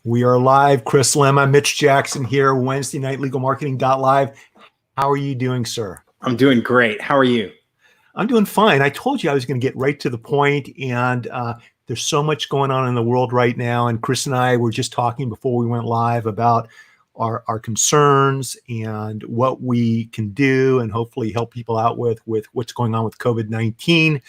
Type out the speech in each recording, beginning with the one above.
We are live. Chris Lemma, Mitch Jackson here, Wednesday night Legal Marketing.live. How are you doing, sir? I'm doing great. How are you? I'm doing fine. I told you I was going to get right to the point, and there's so much going on in the world right now. And Chris and I were just talking before we went live about our concerns and what we can do and hopefully help people out with what's going on with COVID-19.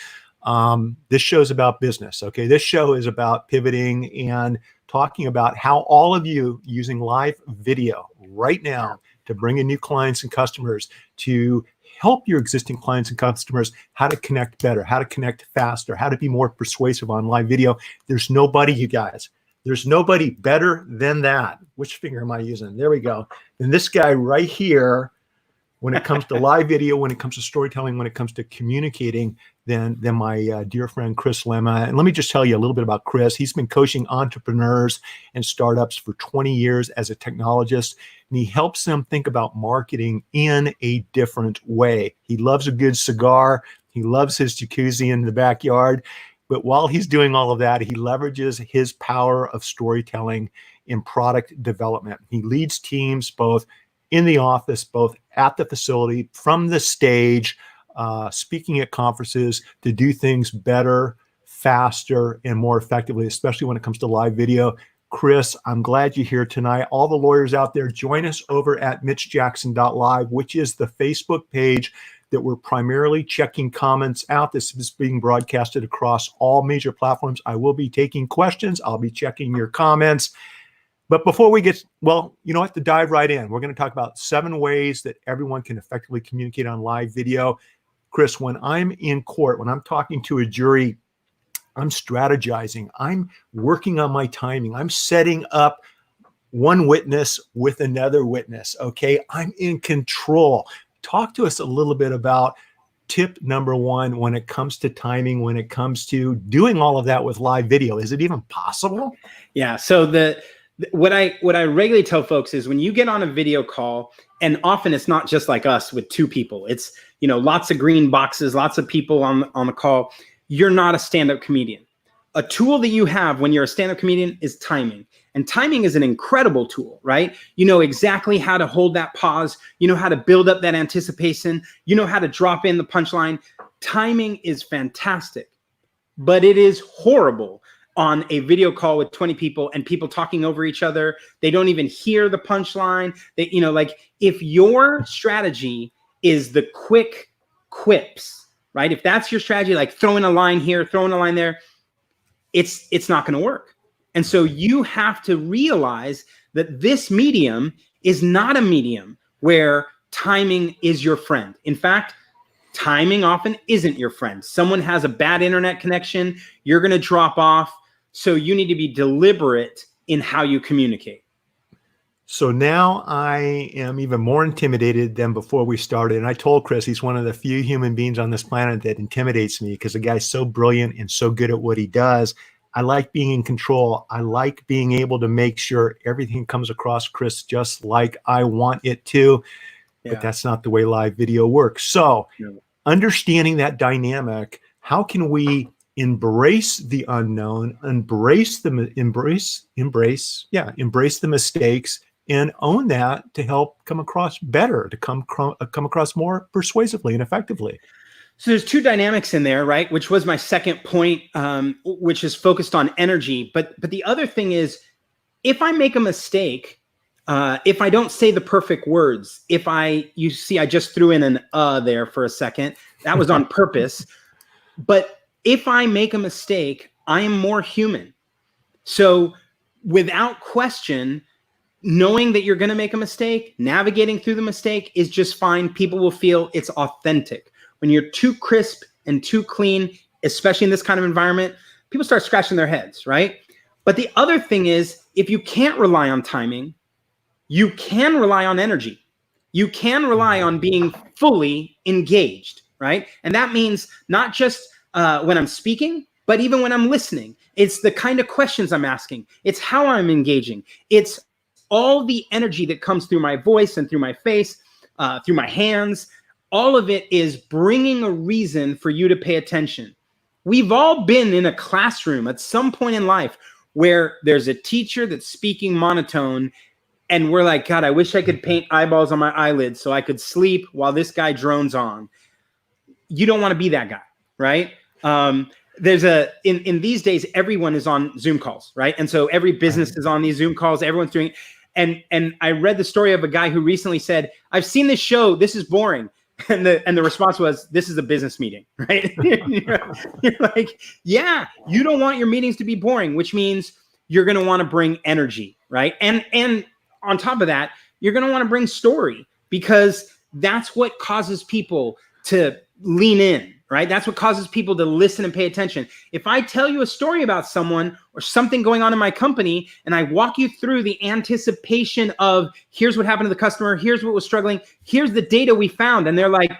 This show's about business, okay? This show is about pivoting and talking about how all of you using live video right now to bring in new clients and customers, to help your existing clients and customers how to connect better, how to connect faster, how to be more persuasive on live video. There's nobody, you guys. There's nobody better than that. Which finger am I using? There we go. And this guy right here, when it comes to live video, when it comes to storytelling, when it comes to communicating, than my dear friend Chris Lemma. And let me just tell you a little bit about Chris. He's been coaching entrepreneurs and startups for 20 years as a technologist, and he helps them think about marketing in a different way. He loves a good cigar. He loves his jacuzzi in the backyard. But while he's doing all of that, he leverages his power of storytelling in product development. He leads teams both in the office, both at the facility, from the stage, speaking at conferences to do things better, faster, and more effectively, especially when it comes to live video. Chris, I'm glad you're here tonight. All the lawyers out there, join us over at mitchjackson.live, which is the Facebook page that we're primarily checking comments out. This is being broadcasted across all major platforms. I will be taking questions. I'll be checking your comments. But before we get, well, you know what, to dive right in, we're going to talk about 7 ways that everyone can effectively communicate on live video. Chris, when I'm in court, when I'm talking to a jury, I'm strategizing. I'm working on my timing. I'm setting up one witness with another witness, okay? I'm in control. Talk to us a little bit about tip number 1 when it comes to timing, when it comes to doing all of that with live video. Is it even possible? Yeah, so what I regularly tell folks is when you get on a video call, and often it's not just like us with 2 people, it's, you know, lots of green boxes, lots of people on the call. You're not a stand-up comedian. A tool that you have when you're a stand-up comedian is timing. And timing is an incredible tool, right? You know exactly how to hold that pause. You know how to build up that anticipation. You know how to drop in the punchline. Timing is fantastic, but it is horrible on a video call with 20 people and people talking over each other. They don't even hear the punchline. They, you know, like if your strategy is the quick quips, right? If that's your strategy, like throwing a line here, throwing a line there, it's not going to work. And so you have to realize that this medium is not a medium where timing is your friend. In fact, timing often isn't your friend. Someone has a bad internet connection, you're going to drop off. So you need to be deliberate in how you communicate. So now I am even more intimidated than before we started. And I told Chris he's one of the few human beings on this planet that intimidates me because the guy's so brilliant and so good at what he does. I like being in control. I like being able to make sure everything comes across, Chris, just like I want it to. Yeah. But that's not the way live video works. So understanding that dynamic, how can we embrace the unknown, embrace the mistakes, and own that to help come across better, to come across more persuasively and effectively? So there's 2 dynamics in there, right? Which was my second point, which is focused on energy. But the other thing is, if I make a mistake, if I don't say the perfect words, you see, I just threw in an there for a second. That was on purpose. But if I make a mistake, I am more human. So without question, knowing that you're going to make a mistake, navigating through the mistake is just fine. People will feel it's authentic. When you're too crisp and too clean, especially in this kind of environment, people start scratching their heads, right? But the other thing is, if you can't rely on timing, you can rely on energy. You can rely on being fully engaged, right? And that means not just when I'm speaking, but even when I'm listening. It's the kind of questions I'm asking. It's how I'm engaging. It's all the energy that comes through my voice and through my face, through my hands. All of it is bringing a reason for you to pay attention. We've all been in a classroom at some point in life where there's a teacher that's speaking monotone and we're like, God, I wish I could paint eyeballs on my eyelids so I could sleep while this guy drones on. You don't want to be that guy, right? There's in these days, everyone is on Zoom calls, right? And so every business is on these Zoom calls. Everyone's doing it. And I read the story of a guy who recently said, I've seen this show. This is boring. And the response was, this is a business meeting, right? You're like, yeah, you don't want your meetings to be boring, which means you're going to want to bring energy, right? And on top of that, you're going to want to bring story, because that's what causes people to lean in, right? That's what causes people to listen and pay attention. If I tell you a story about someone or something going on in my company, and I walk you through the anticipation of, here's what happened to the customer, here's what was struggling, here's the data we found, and they're like,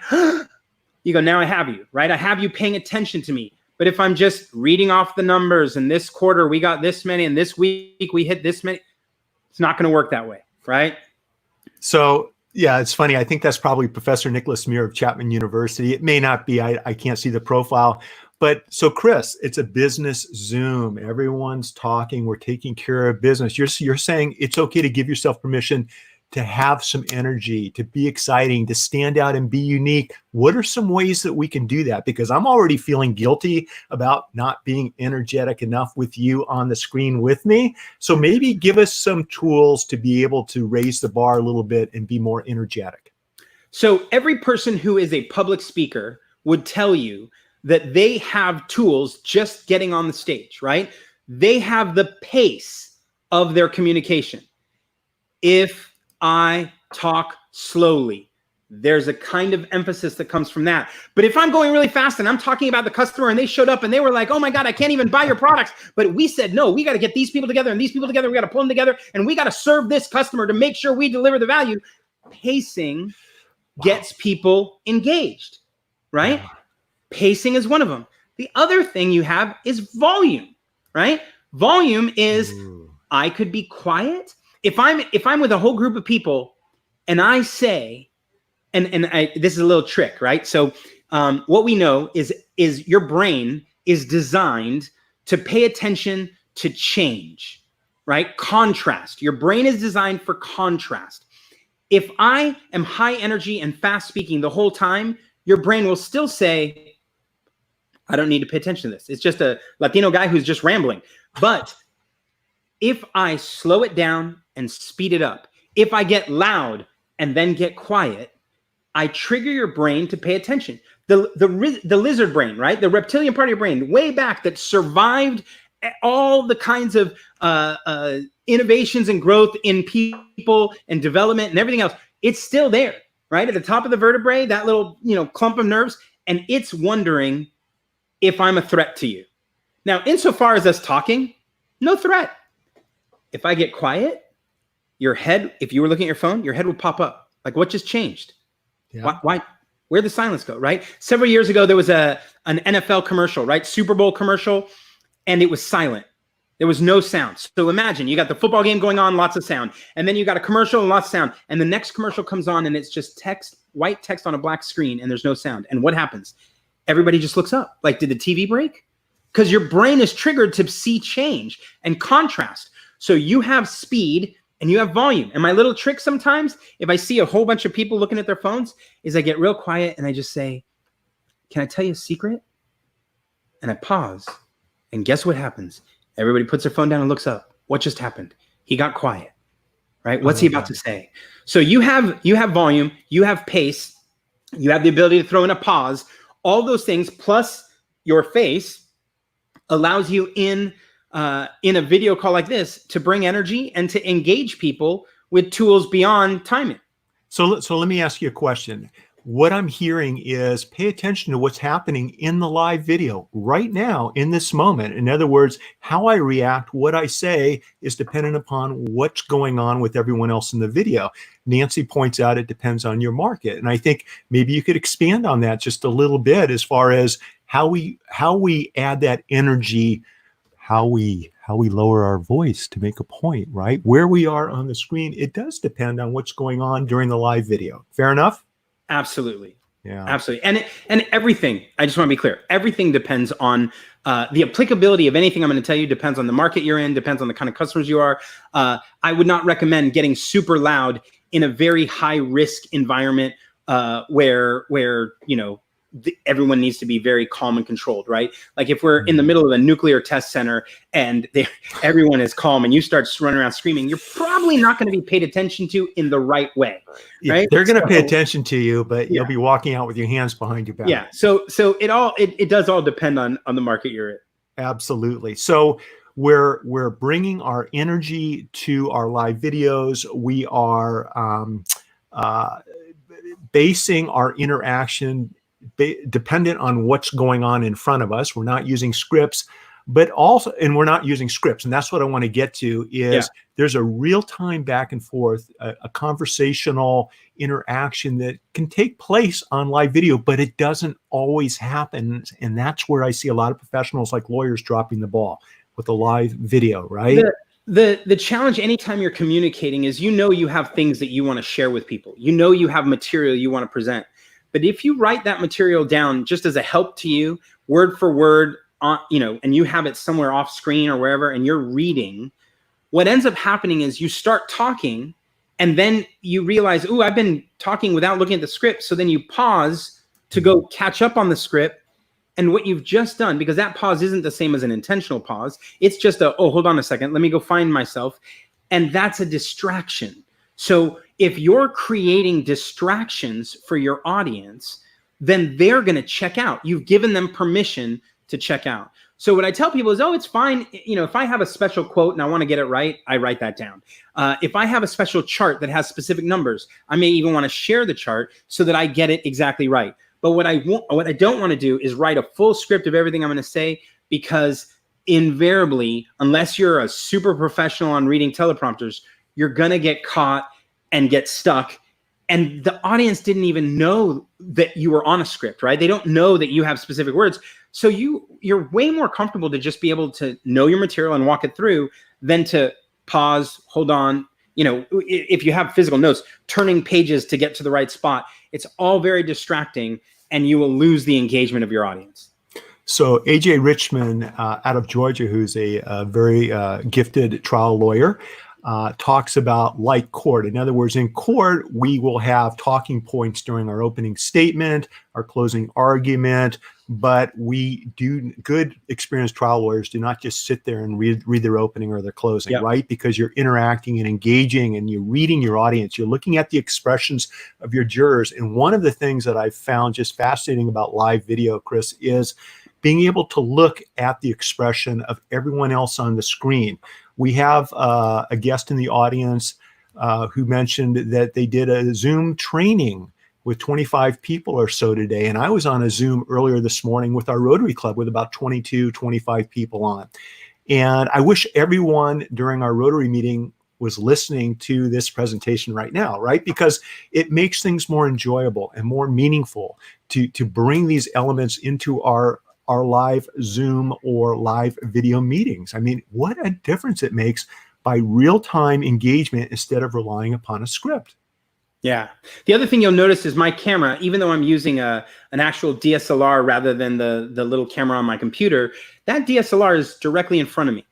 you go, now I have you, right? I have you paying attention to me. But if I'm just reading off the numbers, and this quarter we got this many, and this week we hit this many, it's not going to work that way, right? So, yeah, it's funny. I think that's probably Professor Nicholas Muir of Chapman University. It may not be. I can't see the profile. But so, Chris, it's a business Zoom. Everyone's talking. We're taking care of business. You're saying it's okay to give yourself permission to have some energy, to be exciting, to stand out and be unique. What are some ways that we can do that? Because I'm already feeling guilty about not being energetic enough with you on the screen with me. So maybe give us some tools to be able to raise the bar a little bit and be more energetic. So every person who is a public speaker would tell you that they have tools just getting on the stage, right? They have the pace of their communication. If I talk slowly, there's a kind of emphasis that comes from that. But if I'm going really fast and I'm talking about the customer and they showed up and they were like, oh my God, I can't even buy your products. But we said, no, we got to get these people together and these people together. We got to pull them together and we got to serve this customer to make sure we deliver the value. Pacing gets people engaged, right? Pacing is one of them. The other thing you have is volume, right? Volume is, I could be quiet. If I'm with a whole group of people and I say, this is a little trick, right? So what we know is your brain is designed to pay attention to change, right? Contrast. Your brain is designed for contrast. If I am high energy and fast speaking the whole time, your brain will still say, I don't need to pay attention to this. It's just a Latino guy who's just rambling. But if I slow it down and speed it up, if I get loud and then get quiet, I trigger your brain to pay attention. The lizard brain, right? The reptilian part of your brain, way back, that survived all the kinds of innovations and growth in people and development and everything else. It's still there, right? At the top of the vertebrae, that little, clump of nerves, and it's wondering if I'm a threat to you. Now, insofar as us talking, no threat. If I get quiet, your head, if you were looking at your phone, your head would pop up. Like, what just changed? Yeah. Why? Where'd the silence go, right? Several years ago, there was an NFL commercial, right? Super Bowl commercial, and it was silent. There was no sound. So imagine you got the football game going on, lots of sound. And then you got a commercial and lots of sound. And the next commercial comes on and it's just text, white text on a black screen, and there's no sound. And what happens? Everybody just looks up. Like, did the TV break? Because your brain is triggered to see change and contrast. So you have speed and you have volume. And my little trick sometimes, if I see a whole bunch of people looking at their phones, is I get real quiet and I just say, can I tell you a secret? And I pause. And guess what happens? Everybody puts their phone down and looks up. What just happened? He got quiet, right? What's he about to say? So you have volume, you have pace, you have the ability to throw in a pause. All those things plus your face allows you in a video call like this to bring energy and to engage people with tools beyond timing. So let me ask you a question. What I'm hearing is pay attention to what's happening in the live video right now in this moment. In other words, how I react, what I say is dependent upon what's going on with everyone else in the video. Nancy points out it depends on your market. And I think maybe you could expand on that just a little bit as far as how we add that energy, how we lower our voice to make a point, right? Where we are on the screen, it does depend on what's going on during the live video. Fair enough? Absolutely. Yeah. Absolutely. And everything, I just want to be clear, everything depends on the applicability of anything I'm going to tell you, depends on the market you're in, depends on the kind of customers you are. I would not recommend getting super loud in a very high risk environment where everyone needs to be very calm and controlled, right? Like if we're in the middle of a nuclear test center and everyone is calm and you start running around screaming, you're probably not going to be paid attention to in the right way. Yeah, right? they're going to pay attention to you, but Yeah. you'll be walking out with your hands behind your back. Yeah. So it does all depend on the market you're in. Absolutely. So we're bringing our energy to our live videos. We are basing our interaction dependent on what's going on in front of us. We're not using scripts, but also, and we're not using scripts. And that's what I want to get to is there's a real-time back and forth, a conversational interaction that can take place on live video, but it doesn't always happen. And that's where I see a lot of professionals like lawyers dropping the ball with the live video, right? The challenge anytime you're communicating is, you have things that you want to share with people. You have material you want to present. But if you write that material down just as a help to you, word for word, and you have it somewhere off screen or wherever, and you're reading, what ends up happening is you start talking and then you realize, ooh, I've been talking without looking at the script. So then you pause to go catch up on the script. And what you've just done, because that pause isn't the same as an intentional pause, it's just hold on a second, let me go find myself. And that's a distraction. So if you're creating distractions for your audience, then they're going to check out. You've given them permission to check out. So what I tell people is, it's fine. If I have a special quote and I want to get it right, I write that down. If I have a special chart that has specific numbers, I may even want to share the chart so that I get it exactly right. But what I don't want to do is write a full script of everything I'm going to say, because invariably, unless you're a super professional on reading teleprompters, you're going to get caught and get stuck. And the audience didn't even know that you were on a script, right? They don't know that you have specific words. So you're way more comfortable to just be able to know your material and walk it through than to pause, hold on. If you have physical notes, turning pages to get to the right spot, it's all very distracting and you will lose the engagement of your audience. So AJ Richmond out of Georgia, who's a very gifted trial lawyer, talks about like court. In other words, in court, we will have talking points during our opening statement, our closing argument, but good experienced trial lawyers do not just sit there and read their opening or their closing, right? Because you're interacting and engaging and you're reading your audience. You're looking at the expressions of your jurors. And one of the things that I've found just fascinating about live video, Chris, is being able to look at the expression of everyone else on the screen. We have a guest in the audience who mentioned that they did a Zoom training with 25 people or so today. And I was on a Zoom earlier this morning with our Rotary Club with about 22, 25 people on. And I wish everyone during our Rotary meeting was listening to this presentation right now, right? Because it makes things more enjoyable and more meaningful to bring these elements into our live Zoom or live video meetings. I mean, what a difference it makes by real-time engagement instead of relying upon a script. Yeah. The other thing you'll notice is my camera, even though I'm using an actual DSLR rather than the little camera on my computer, that DSLR is directly in front of me,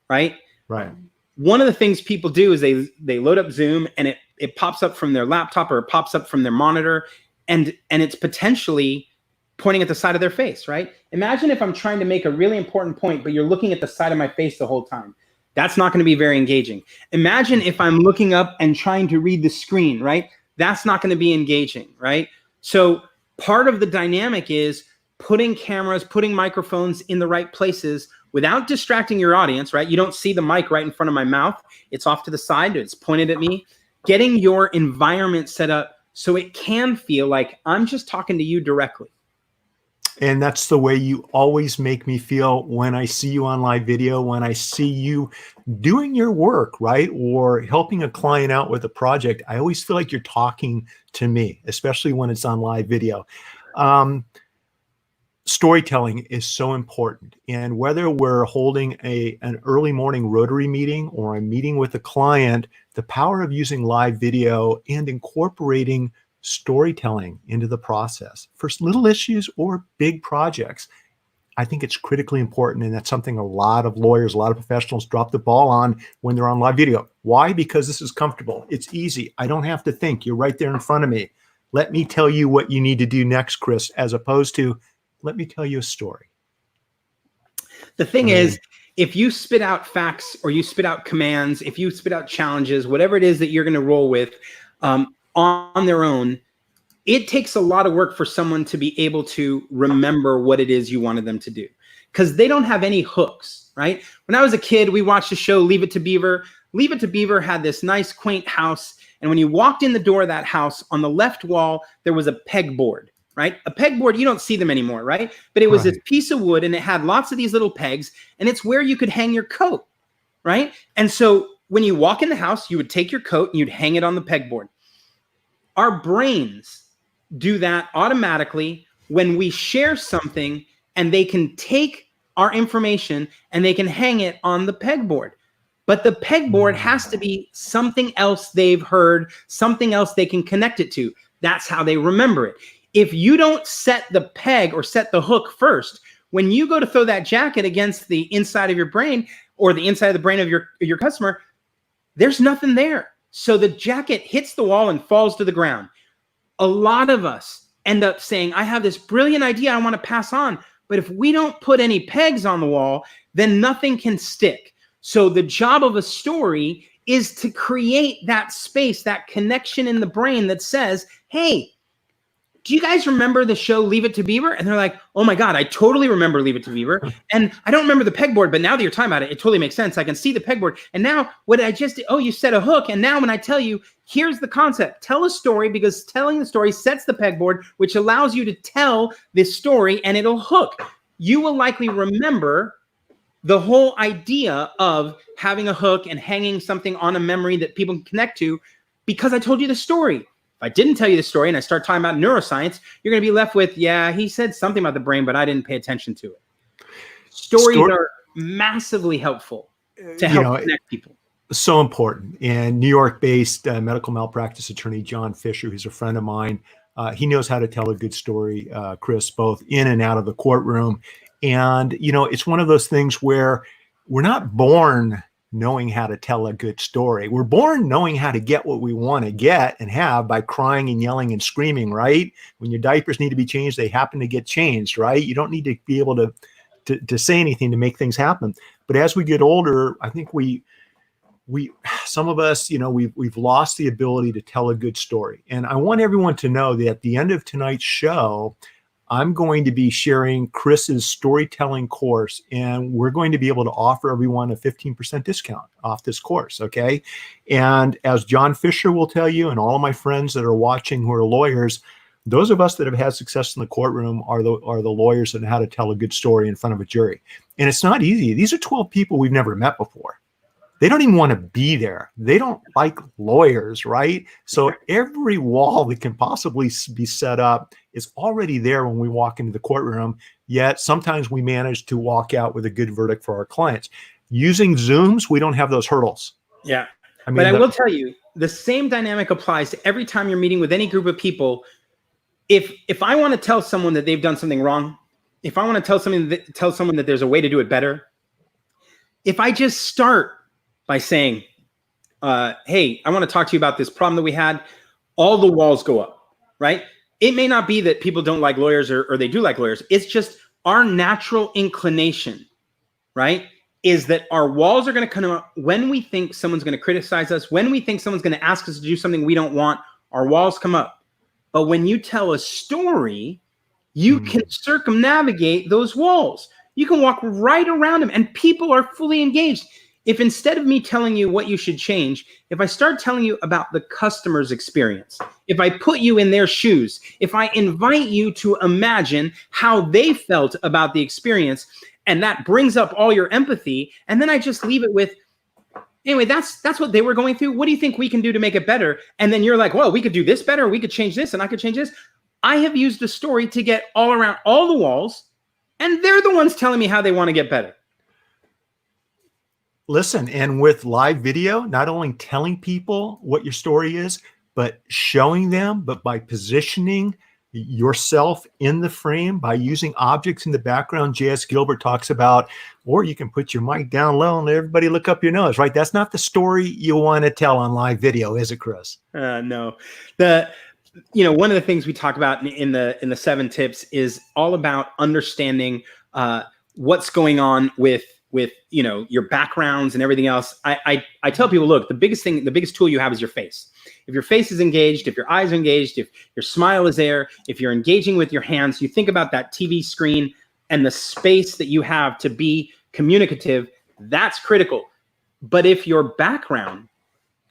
right? Right. One of the things people do is they load up Zoom and it pops up from their laptop or it pops up from their monitor and it's potentially pointing at the side of their face, right? Imagine if I'm trying to make a really important point, but you're looking at the side of my face the whole time. That's not going to be very engaging. Imagine if I'm looking up and trying to read the screen, right? That's not going to be engaging, right? So part of the dynamic is putting cameras, putting microphones in the right places without distracting your audience, right? You don't see the mic right in front of my mouth. It's off to the side. It's pointed at me. Getting your environment set up so it can feel like I'm just talking to you directly. And that's the way you always make me feel when I see you on live video, when I see you doing your work, right? Or helping a client out with a project. I always feel like you're talking to me, especially when it's on live video. Storytelling is so important. And whether we're holding an early morning Rotary meeting or a meeting with a client, the power of using live video and incorporating storytelling into the process for little issues or big projects. I think it's critically important, and that's something a lot of lawyers, a lot of professionals drop the ball on when they're on live video. Why? Because this is comfortable. It's easy. I don't have to think. You're right there in front of me. Let me tell you what you need to do next, Chris, as opposed to let me tell you a story. The thing is, if you spit out facts or you spit out commands, if you spit out challenges, whatever it is that you're going to roll with on their own, it takes a lot of work for someone to be able to remember what it is you wanted them to do, because they don't have any hooks, right? When I was a kid, we watched the show Leave It to Beaver. Leave It to Beaver had this nice, quaint house. And when you walked in the door of that house, on the left wall, there was a pegboard, right? A pegboard, you don't see them anymore, right? But it was this piece of wood, and it had lots of these little pegs, and it's where you could hang your coat, right? And so when you walk in the house, you would take your coat and you'd hang it on the pegboard. Our brains do that automatically when we share something, and they can take our information and they can hang it on the pegboard. But the pegboard has to be something else they've heard, something else they can connect it to. That's how they remember it. If you don't set the peg or set the hook first, when you go to throw that jacket against the inside of your brain or the inside of the brain of your customer, there's nothing there. So the jacket hits the wall and falls to the ground. A lot of us end up saying, I have this brilliant idea I want to pass on. But if we don't put any pegs on the wall, then nothing can stick. So the job of a story is to create that space, that connection in the brain that says, hey, do you guys remember the show Leave It to Beaver? And they're like, oh my God, I totally remember Leave It to Beaver. And I don't remember the pegboard, but now that you're talking about it, it totally makes sense. I can see the pegboard. And now what I just did, oh, you set a hook. And now when I tell you, here's the concept, tell a story, because telling the story sets the pegboard, which allows you to tell this story, and it'll hook. You will likely remember the whole idea of having a hook and hanging something on a memory that people can connect to because I told you the story. If I didn't tell you the story and I start talking about neuroscience, you're going to be left with, yeah, he said something about the brain, but I didn't pay attention to it. Stories are massively helpful to help connect people. So important. And New York-based medical malpractice attorney John Fisher, who's a friend of mine, he knows how to tell a good story, Chris, both in and out of the courtroom. And, it's one of those things where we're not born knowing how to tell a good story. We're born knowing how to get what we want to get and have by crying and yelling and screaming, right? When your diapers need to be changed, they happen to get changed, right? You don't need to be able to say anything to make things happen. But as we get older, I think some of us, we've lost the ability to tell a good story. And I want everyone to know that at the end of tonight's show, I'm going to be sharing Chris's storytelling course, and we're going to be able to offer everyone a 15% discount off this course, okay? And as John Fisher will tell you, and all of my friends that are watching who are lawyers, those of us that have had success in the courtroom are the lawyers that know how to tell a good story in front of a jury. And it's not easy. These are 12 people we've never met before. They don't even want to be there. They don't like lawyers, right? So every wall that can possibly be set up is already there when we walk into the courtroom, yet sometimes we manage to walk out with a good verdict for our clients. Using Zooms, we don't have those hurdles. Yeah. But I will tell you, the same dynamic applies to every time you're meeting with any group of people. If I want to tell someone that they've done something wrong, if I want to tell someone that there's a way to do it better, if I just start by saying, hey, I want to talk to you about this problem that we had, all the walls go up, right? It may not be that people don't like lawyers or they do like lawyers. It's just our natural inclination, right? Is that our walls are going to come up when we think someone's going to criticize us, when we think someone's going to ask us to do something we don't want, our walls come up. But when you tell a story, you can circumnavigate those walls. You can walk right around them, and people are fully engaged. If instead of me telling you what you should change, if I start telling you about the customer's experience, if I put you in their shoes, if I invite you to imagine how they felt about the experience, and that brings up all your empathy, and then I just leave it with, anyway, that's what they were going through. What do you think we can do to make it better? And then you're like, well, we could do this better. We could change this, and I could change this. I have used a story to get all around all the walls, and they're the ones telling me how they want to get better. Listen, and with live video, not only telling people what your story is, but showing them, but by positioning yourself in the frame, by using objects in the background. J.S. Gilbert talks about, or you can put your mic down low and let everybody look up your nose, right? That's not the story you want to tell on live video, is it, Chris? No. One of the things we talk about in the 7 tips is all about understanding what's going on with your backgrounds and everything else. I tell people, look, the biggest tool you have is your face. If your face is engaged, if your eyes are engaged, if your smile is there, if you're engaging with your hands, you think about that TV screen and the space that you have to be communicative, that's critical. But if your background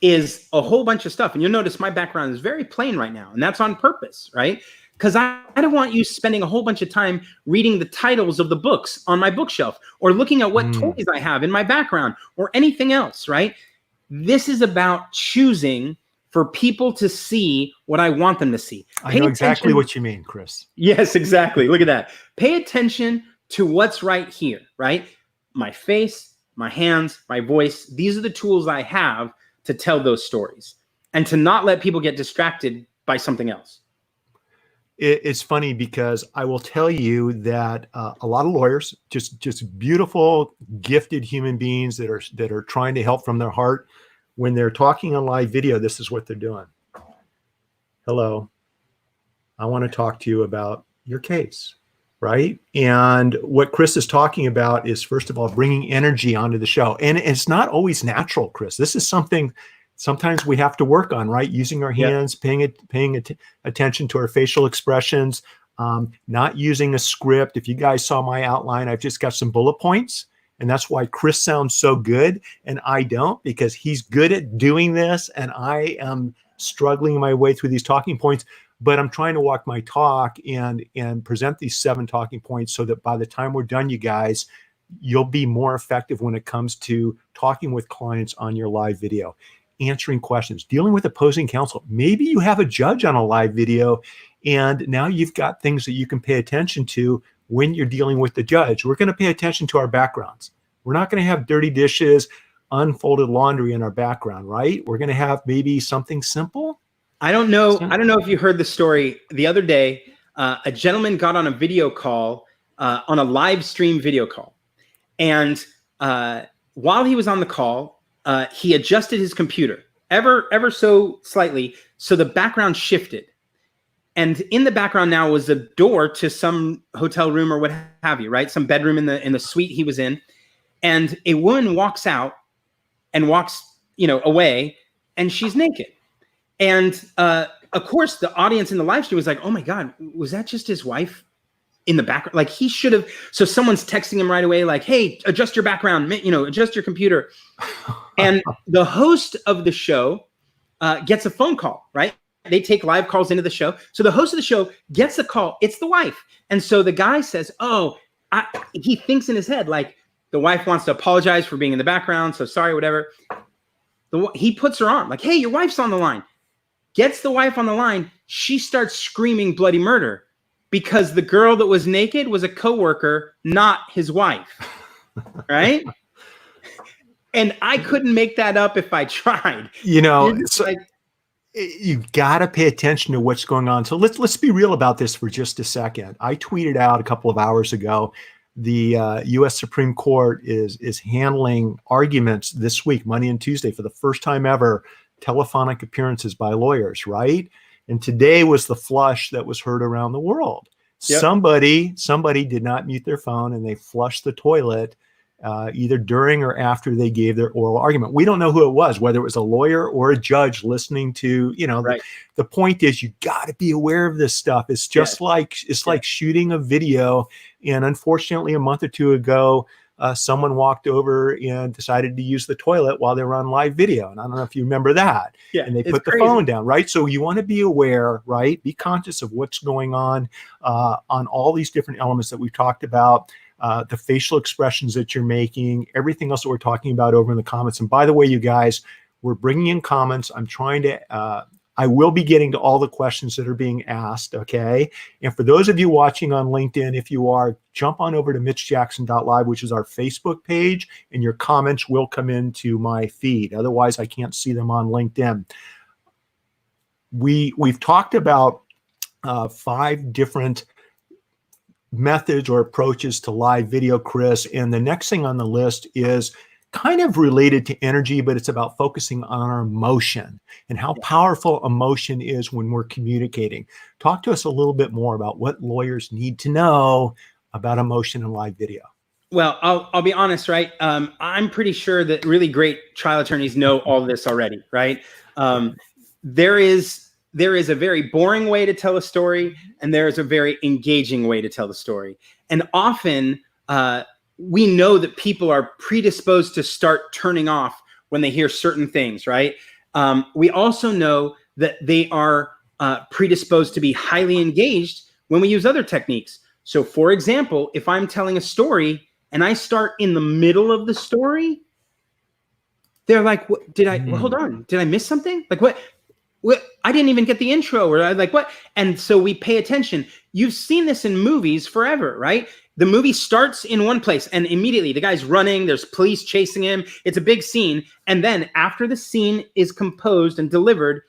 is a whole bunch of stuff, and you'll notice my background is very plain right now, and that's on purpose, right? Because I don't want you spending a whole bunch of time reading the titles of the books on my bookshelf or looking at what toys I have in my background or anything else, right? This is about choosing for people to see what I want them to see. I know exactly what you mean, Chris. Yes, exactly. Look at that. Pay attention to what's right here, right? My face, my hands, my voice. These are the tools I have to tell those stories and to not let people get distracted by something else. It's funny because I will tell you that a lot of lawyers, just beautiful, gifted human beings that are trying to help from their heart, when they're talking on live video, this is what they're doing. Hello, I want to talk to you about your case, right? And what Chris is talking about is, first of all, bringing energy onto the show. And it's not always natural, Chris. This is something sometimes we have to work on, right? Using our hands, paying attention to our facial expressions, not using a script. If you guys saw my outline, I've just got some bullet points. And that's why Chris sounds so good and I don't, because he's good at doing this and I am struggling my way through these talking points. But I'm trying to walk my talk and present these 7 talking points so that by the time we're done, you guys, you'll be more effective when it comes to talking with clients on your live video, answering questions, dealing with opposing counsel. Maybe you have a judge on a live video and now you've got things that you can pay attention to when you're dealing with the judge. We're going to pay attention to our backgrounds. We're not going to have dirty dishes, unfolded laundry in our background, right? We're going to have maybe something simple. I don't know if you heard the story the other day. A gentleman got on a video call, on a live stream video call. And while he was on the call, he adjusted his computer ever so slightly, so the background shifted. And in the background now was a door to some hotel room or what have you, right? Some bedroom in the suite he was in. And a woman walks out and walks, away, and she's naked. And of course, the audience in the live stream was like, "Oh my God, was that just his wife in the background?" Like he should have. So someone's texting him right away, like, "Hey, adjust your background, adjust your computer." And the host of the show gets a phone call, right? They take live calls into the show. So the host of the show gets the call. It's the wife. And so the guy says, he thinks in his head, like, the wife wants to apologize for being in the background. So sorry, whatever. He puts her on, like, "Hey, your wife's on the line." Gets the wife on the line. She starts screaming bloody murder because the girl that was naked was a coworker, not his wife. Right? And I couldn't make that up if I tried. You've got to pay attention to what's going on. So let's be real about this for just a second. I tweeted out a couple of hours ago, the U.S. Supreme Court is handling arguments this week, Monday and Tuesday, for the first time ever, telephonic appearances by lawyers, right? And today was the flush that was heard around the world. Yep. Somebody did not mute their phone and they flushed the toilet either during or after they gave their oral argument. We don't know who it was, whether it was a lawyer or a judge listening to, right. The point is you got to be aware of this stuff. It's just like shooting a video. And unfortunately, a month or two ago, someone walked over and decided to use the toilet while they were on live video. And I don't know if you remember that. Yeah, and they put the phone down, right? So you want to be aware, right? Be conscious of what's going on all these different elements that we've talked about. The facial expressions that you're making, everything else that we're talking about over in the comments. And by the way, you guys, we're bringing in comments. I'm trying to, I will be getting to all the questions that are being asked, okay? And for those of you watching on LinkedIn, if you are, jump on over to mitchjackson.live, which is our Facebook page, and your comments will come into my feed. Otherwise, I can't see them on LinkedIn. we've talked about 5 different methods or approaches to live video, Chris. And the next thing on the list is kind of related to energy, but it's about focusing on our emotion and how powerful emotion is when we're communicating. Talk to us a little bit more about what lawyers need to know about emotion in live video. Well, I'll be honest, right? I'm pretty sure that really great trial attorneys know all this already, right? There is a very boring way to tell a story, and there is a very engaging way to tell the story. And often we know that people are predisposed to start turning off when they hear certain things, right? We also know that they are predisposed to be highly engaged when we use other techniques. So for example, if I'm telling a story and I start in the middle of the story, they're like, what, well, hold on, did I miss something? Like what, I didn't even get the intro, or like what? And so we pay attention. You've seen this in movies forever, right? The movie starts in one place and immediately the guy's running, there's police chasing him. It's a big scene. And then after the scene is composed and delivered,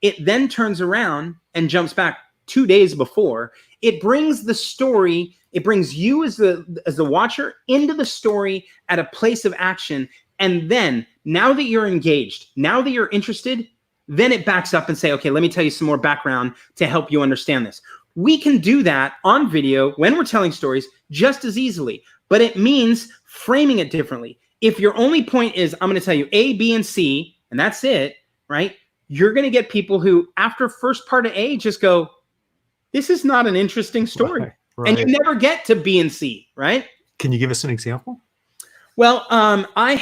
it then turns around and jumps back 2 days before. It brings the story, it brings you as the watcher into the story at a place of action. And then now that you're engaged, now that you're interested, then it backs up and say, okay, let me tell you some more background to help you understand this. We can do that on video when we're telling stories just as easily, but it means framing it differently. If your only point is, I'm going to tell you A, B, and C, and that's it, right? You're going to get people who, after first part of A, just go, this is not an interesting story. Right. And you never get to B and C, right? Can you give us an example? Well, I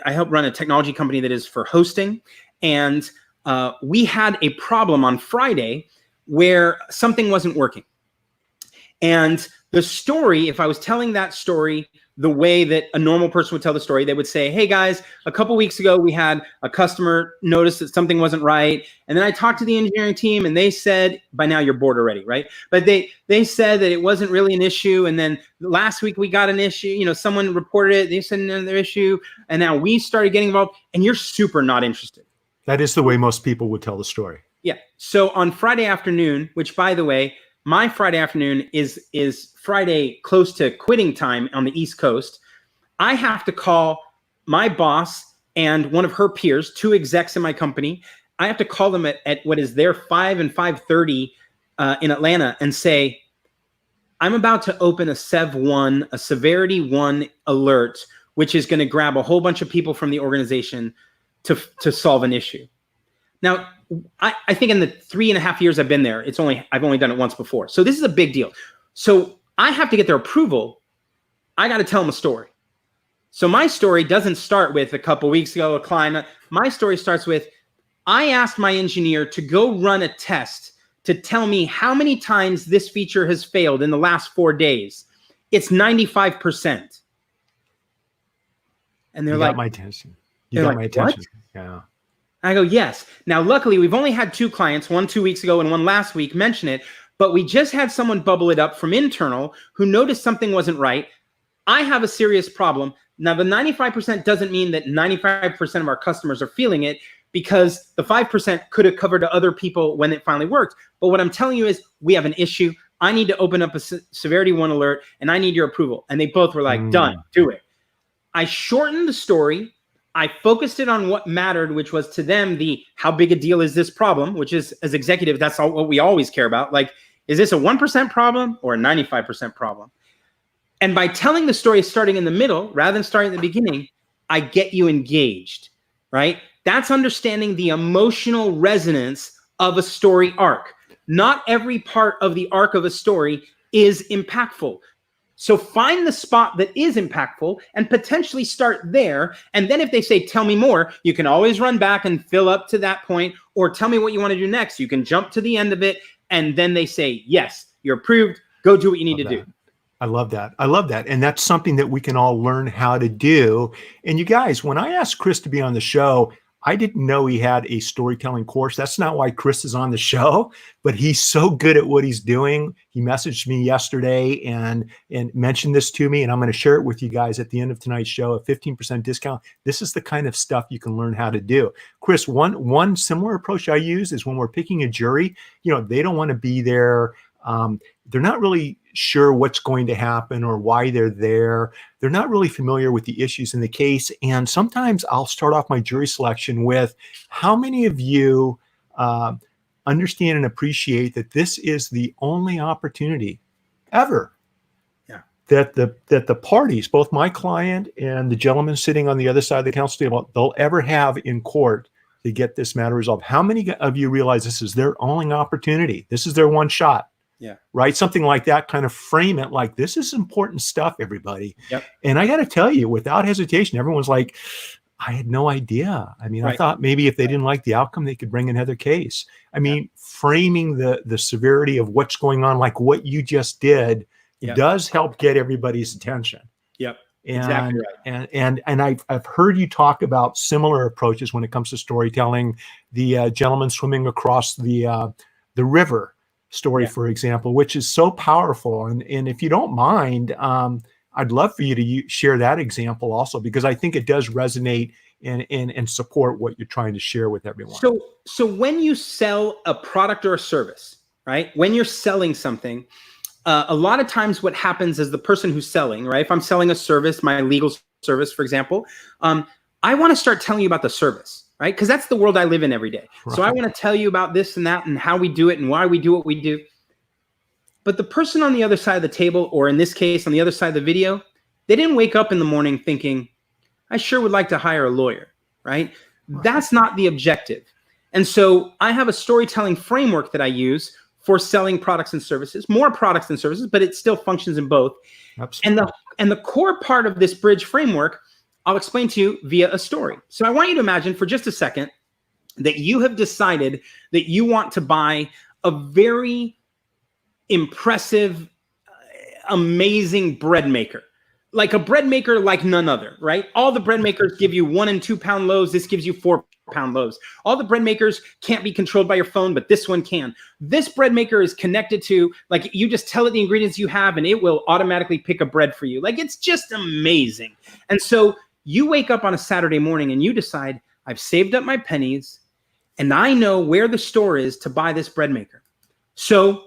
help run a technology company that is for hosting. And we had a problem on Friday where something wasn't working. And the story, if I was telling that story the way that a normal person would tell the story, they would say, hey guys, a couple weeks ago, we had a customer notice that something wasn't right. And then I talked to the engineering team and they said, by now you're bored already, right? But they said that it wasn't really an issue. And then last week we got an issue, you know, someone reported it, they said another issue. And now we started getting involved and you're super not interested. That is the way most people would tell the story. Yeah. So on Friday afternoon, which by the way, my Friday afternoon is Friday close to quitting time on the East Coast. I have to call my boss and one of her peers, 2 execs in my company. I have to call them at what is their 5 and 5:30 in Atlanta and say, I'm about to open a Sev 1, a Severity 1 alert, which is going to grab a whole bunch of people from the organization to solve an issue. Now, I think in the 3.5 years I've been there, I've only done it once before. So this is a big deal. So I have to get their approval. I got to tell them a story. So my story doesn't start with a couple weeks ago, a client. My story starts with, I asked my engineer to go run a test to tell me how many times this feature has failed in the last 4 days. It's 95%. And they're like, got my attention. You got my attention. What? Yeah. I go, yes. Now, luckily, we've only had 2 clients, one 2 weeks ago and one last week, mention it. But we just had someone bubble it up from internal who noticed something wasn't right. I have a serious problem. Now, the 95% doesn't mean that 95% of our customers are feeling it, because the 5% could have covered to other people when it finally worked. But what I'm telling you is we have an issue. I need to open up a Severity 1 alert, and I need your approval. And they both were like, done, do it. I shortened the story. I focused it on what mattered, which was to them how big a deal is this problem, which is, as executive, that's all what we always care about. Like, is this a 1% problem or a 95% problem? And by telling the story starting in the middle rather than starting at the beginning, I get you engaged, right? That's understanding the emotional resonance of a story arc. Not every part of the arc of a story is impactful. So find the spot that is impactful and potentially start there. And then if they say, tell me more, you can always run back and fill up to that point, or tell me what you want to do next. You can jump to the end of it. And then they say, yes, you're approved. Go do what you need to do. I love that. I love that. And that's something that we can all learn how to do. And you guys, when I asked Chris to be on the show, I didn't know he had a storytelling course. That's not why Chris is on the show, but he's so good at what he's doing. He messaged me yesterday and mentioned this to me, and I'm going to share it with you guys at the end of tonight's show, a 15% discount. This is the kind of stuff you can learn how to do. Chris, one similar approach I use is when we're picking a jury, they don't want to be there. They're not really sure what's going to happen or why they're there. They're not really familiar with the issues in the case. And sometimes I'll start off my jury selection with, how many of you understand and appreciate that this is the only opportunity ever that the parties, both my client and the gentleman sitting on the other side of the counsel table, they'll ever have in court to get this matter resolved? How many of you realize this is their only opportunity? This is their one shot. Yeah. Right. Something like that, kind of frame it like, this is important stuff, everybody. Yep. And I got to tell you, without hesitation, everyone's like, I had no idea. I mean, I thought maybe if they didn't like the outcome, they could bring another case. I mean, framing the severity of what's going on, like what you just did, does help get everybody's attention. Yep. And, exactly right. And I've heard you talk about similar approaches when it comes to storytelling. The gentleman swimming across the river story, for example, which is so powerful. And if you don't mind, I'd love for you to share that example also, because I think it does resonate and support what you're trying to share with everyone. So when you sell a product or a service, right? When you're selling something, a lot of times what happens is the person who's selling, right? If I'm selling a service, my legal service, for example, I want to start telling you about the service. Right? Because that's the world I live in every day. Right. So I want to tell you about this and that and how we do it and why we do what we do. But the person on the other side of the table, or in this case, on the other side of the video, they didn't wake up in the morning thinking, I sure would like to hire a lawyer, right? That's not the objective. And so I have a storytelling framework that I use for selling products and services, more products and services, but it still functions in both. Absolutely. And the core part of this bridge framework, I'll explain to you via a story. So I want you to imagine for just a second that you have decided that you want to buy a very impressive, amazing bread maker, like a bread maker like none other, right? All the bread makers give you 1 and 2 pound loaves. This gives you 4 pound loaves. All the bread makers can't be controlled by your phone, but this one can. This bread maker is connected to, like, you just tell it the ingredients you have and it will automatically pick a bread for you. Like, it's just amazing. And so you wake up on a Saturday morning and you decide, I've saved up my pennies and I know where the store is to buy this bread maker. So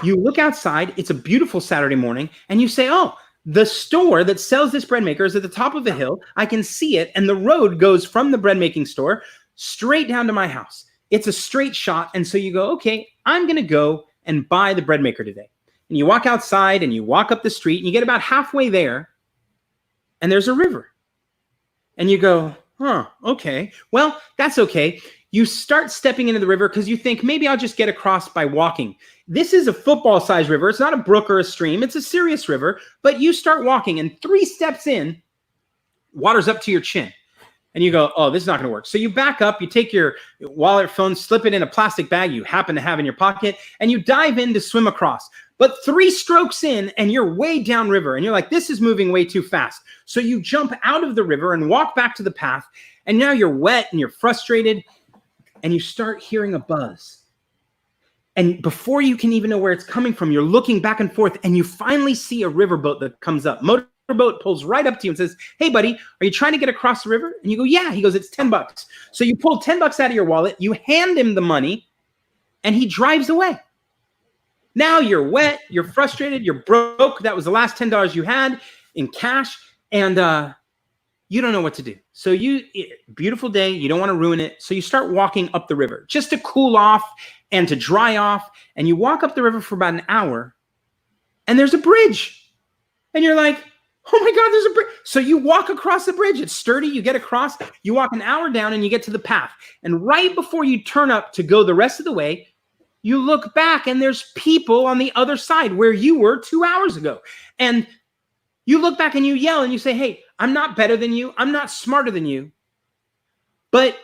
you look outside, it's a beautiful Saturday morning, and you say, oh, the store that sells this bread maker is at the top of the hill. I can see it. And the road goes from the bread making store straight down to my house. It's a straight shot. And so you go, okay, I'm going to go and buy the bread maker today. And you walk outside and you walk up the street and you get about halfway there and there's a river. And you go, okay, well, that's okay. You start stepping into the river because you think, maybe I'll just get across by walking. This is a football-sized river. It's not a brook or a stream. It's a serious river. But you start walking, and 3 steps in, water's up to your chin. And you go, oh, this is not going to work. So you back up, you take your wallet, phone, slip it in a plastic bag you happen to have in your pocket, and you dive in to swim across. But 3 strokes in, and you're way downriver, and you're like, this is moving way too fast. So you jump out of the river and walk back to the path, and now you're wet and you're frustrated, and you start hearing a buzz. And before you can even know where it's coming from, you're looking back and forth, and you finally see a riverboat that comes up. Motorboat pulls right up to you and says, hey, buddy, are you trying to get across the river? And you go, yeah. He goes, it's $10. So you pull $10 out of your wallet, you hand him the money, and he drives away. Now you're wet, you're frustrated, you're broke. That was the last $10 you had in cash, and you don't know what to do. So beautiful day, you don't want to ruin it. So you start walking up the river just to cool off and to dry off. And you walk up the river for about an hour, and there's a bridge. And you're like, oh my God, there's a bridge. So you walk across the bridge. It's sturdy. You get across. You walk an hour down, and you get to the path. And right before you turn up to go the rest of the way, you look back, and there's people on the other side where you were 2 hours ago. And you look back and you yell and you say, hey, I'm not better than you. I'm not smarter than you. But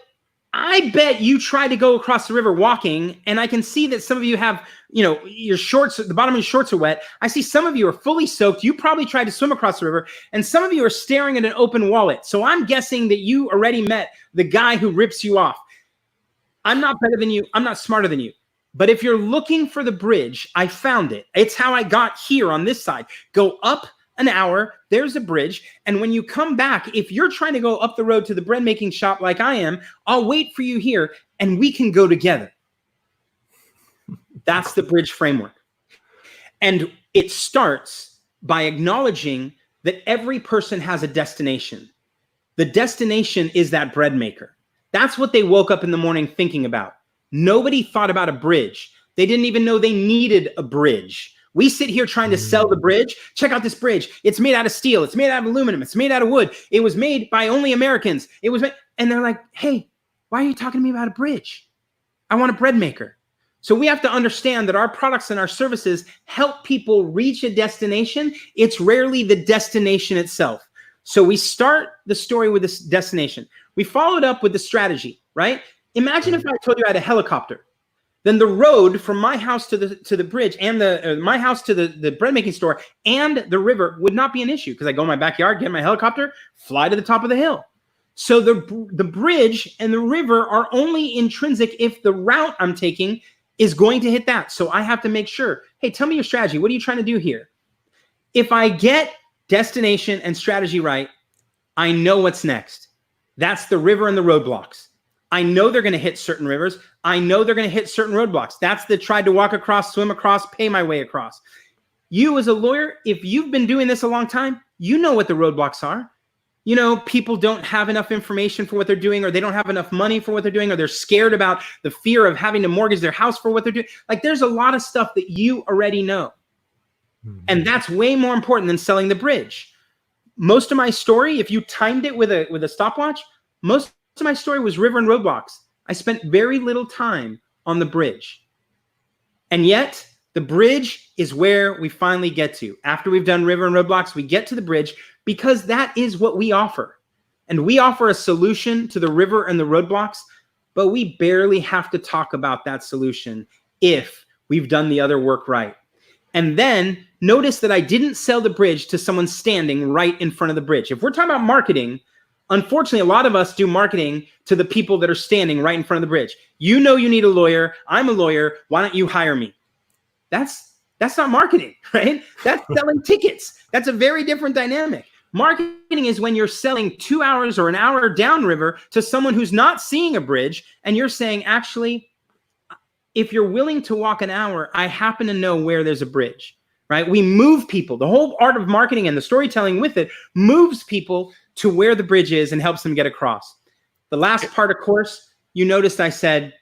I bet you try to go across the river walking, and I can see that some of you have, your shorts, the bottom of your shorts are wet. I see some of you are fully soaked. You probably tried to swim across the river, and some of you are staring at an open wallet. So I'm guessing that you already met the guy who rips you off. I'm not better than you. I'm not smarter than you. But if you're looking for the bridge, I found it. It's how I got here on this side. Go up an hour, there's a bridge. And when you come back, if you're trying to go up the road to the bread making shop like I am, I'll wait for you here and we can go together. That's the bridge framework. And it starts by acknowledging that every person has a destination. The destination is that bread maker. That's what they woke up in the morning thinking about. Nobody thought about a bridge. They didn't even know they needed a bridge. We sit here trying to sell the bridge. Check out this bridge. It's made out of steel. It's made out of aluminum. It's made out of wood. It was made by only Americans. And they're like, hey, why are you talking to me about a bridge? I want a bread maker. So we have to understand that our products and our services help people reach a destination. It's rarely the destination itself. So we start the story with this destination. We followed up with the strategy, right? Imagine if I told you I had a helicopter. Then the road from my house to the bridge and my house to the bread making store and the river would not be an issue because I go in my backyard, get my helicopter, fly to the top of the hill. So the bridge and the river are only intrinsic if the route I'm taking is going to hit that. So I have to make sure, hey, tell me your strategy. What are you trying to do here? If I get destination and strategy right, I know what's next. That's the river and the roadblocks. I know they're going to hit certain rivers. I know they're going to hit certain roadblocks. That's the tried to walk across, swim across, pay my way across. You as a lawyer, if you've been doing this a long time, you know what the roadblocks are. People don't have enough information for what they're doing, or they don't have enough money for what they're doing, or they're scared about the fear of having to mortgage their house for what they're doing. Like there's a lot of stuff that you already know. And that's way more important than selling the bridge. Most of my story, if you timed it with a stopwatch, most of my story was river and roadblocks. I spent very little time on the bridge. And yet, the bridge is where we finally get to. After we've done river and roadblocks, we get to the bridge because that is what we offer. And we offer a solution to the river and the roadblocks, but we barely have to talk about that solution if we've done the other work right. And then notice that I didn't sell the bridge to someone standing right in front of the bridge. If we're talking about marketing, unfortunately, a lot of us do marketing to the people that are standing right in front of the bridge. You know you need a lawyer. I'm a lawyer. Why don't you hire me? That's not marketing, right? That's selling tickets. That's a very different dynamic. Marketing is when you're selling 2 hours or an hour downriver to someone who's not seeing a bridge, and you're saying, actually, if you're willing to walk an hour, I happen to know where there's a bridge, right? We move people. The whole art of marketing and the storytelling with it moves people to where the bridge is and helps them get across. The last part, of course, you noticed I said,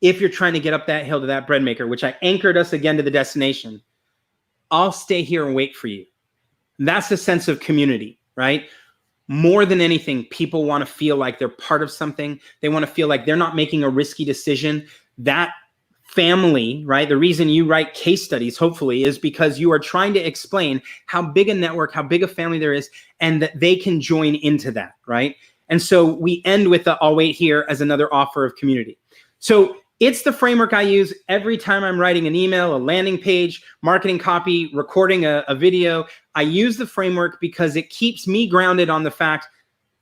if you're trying to get up that hill to that bread maker, which I anchored us again to the destination, I'll stay here and wait for you. That's the sense of community, right? More than anything, people want to feel like they're part of something. They want to feel like they're not making a risky decision. That family, right? The reason you write case studies, hopefully, is because you are trying to explain how big a network, how big a family there is, and that they can join into that, right? And so we end with the I'll wait here as another offer of community. So it's the framework I use every time I'm writing an email, a landing page, marketing copy, recording a video. I use the framework because it keeps me grounded on the fact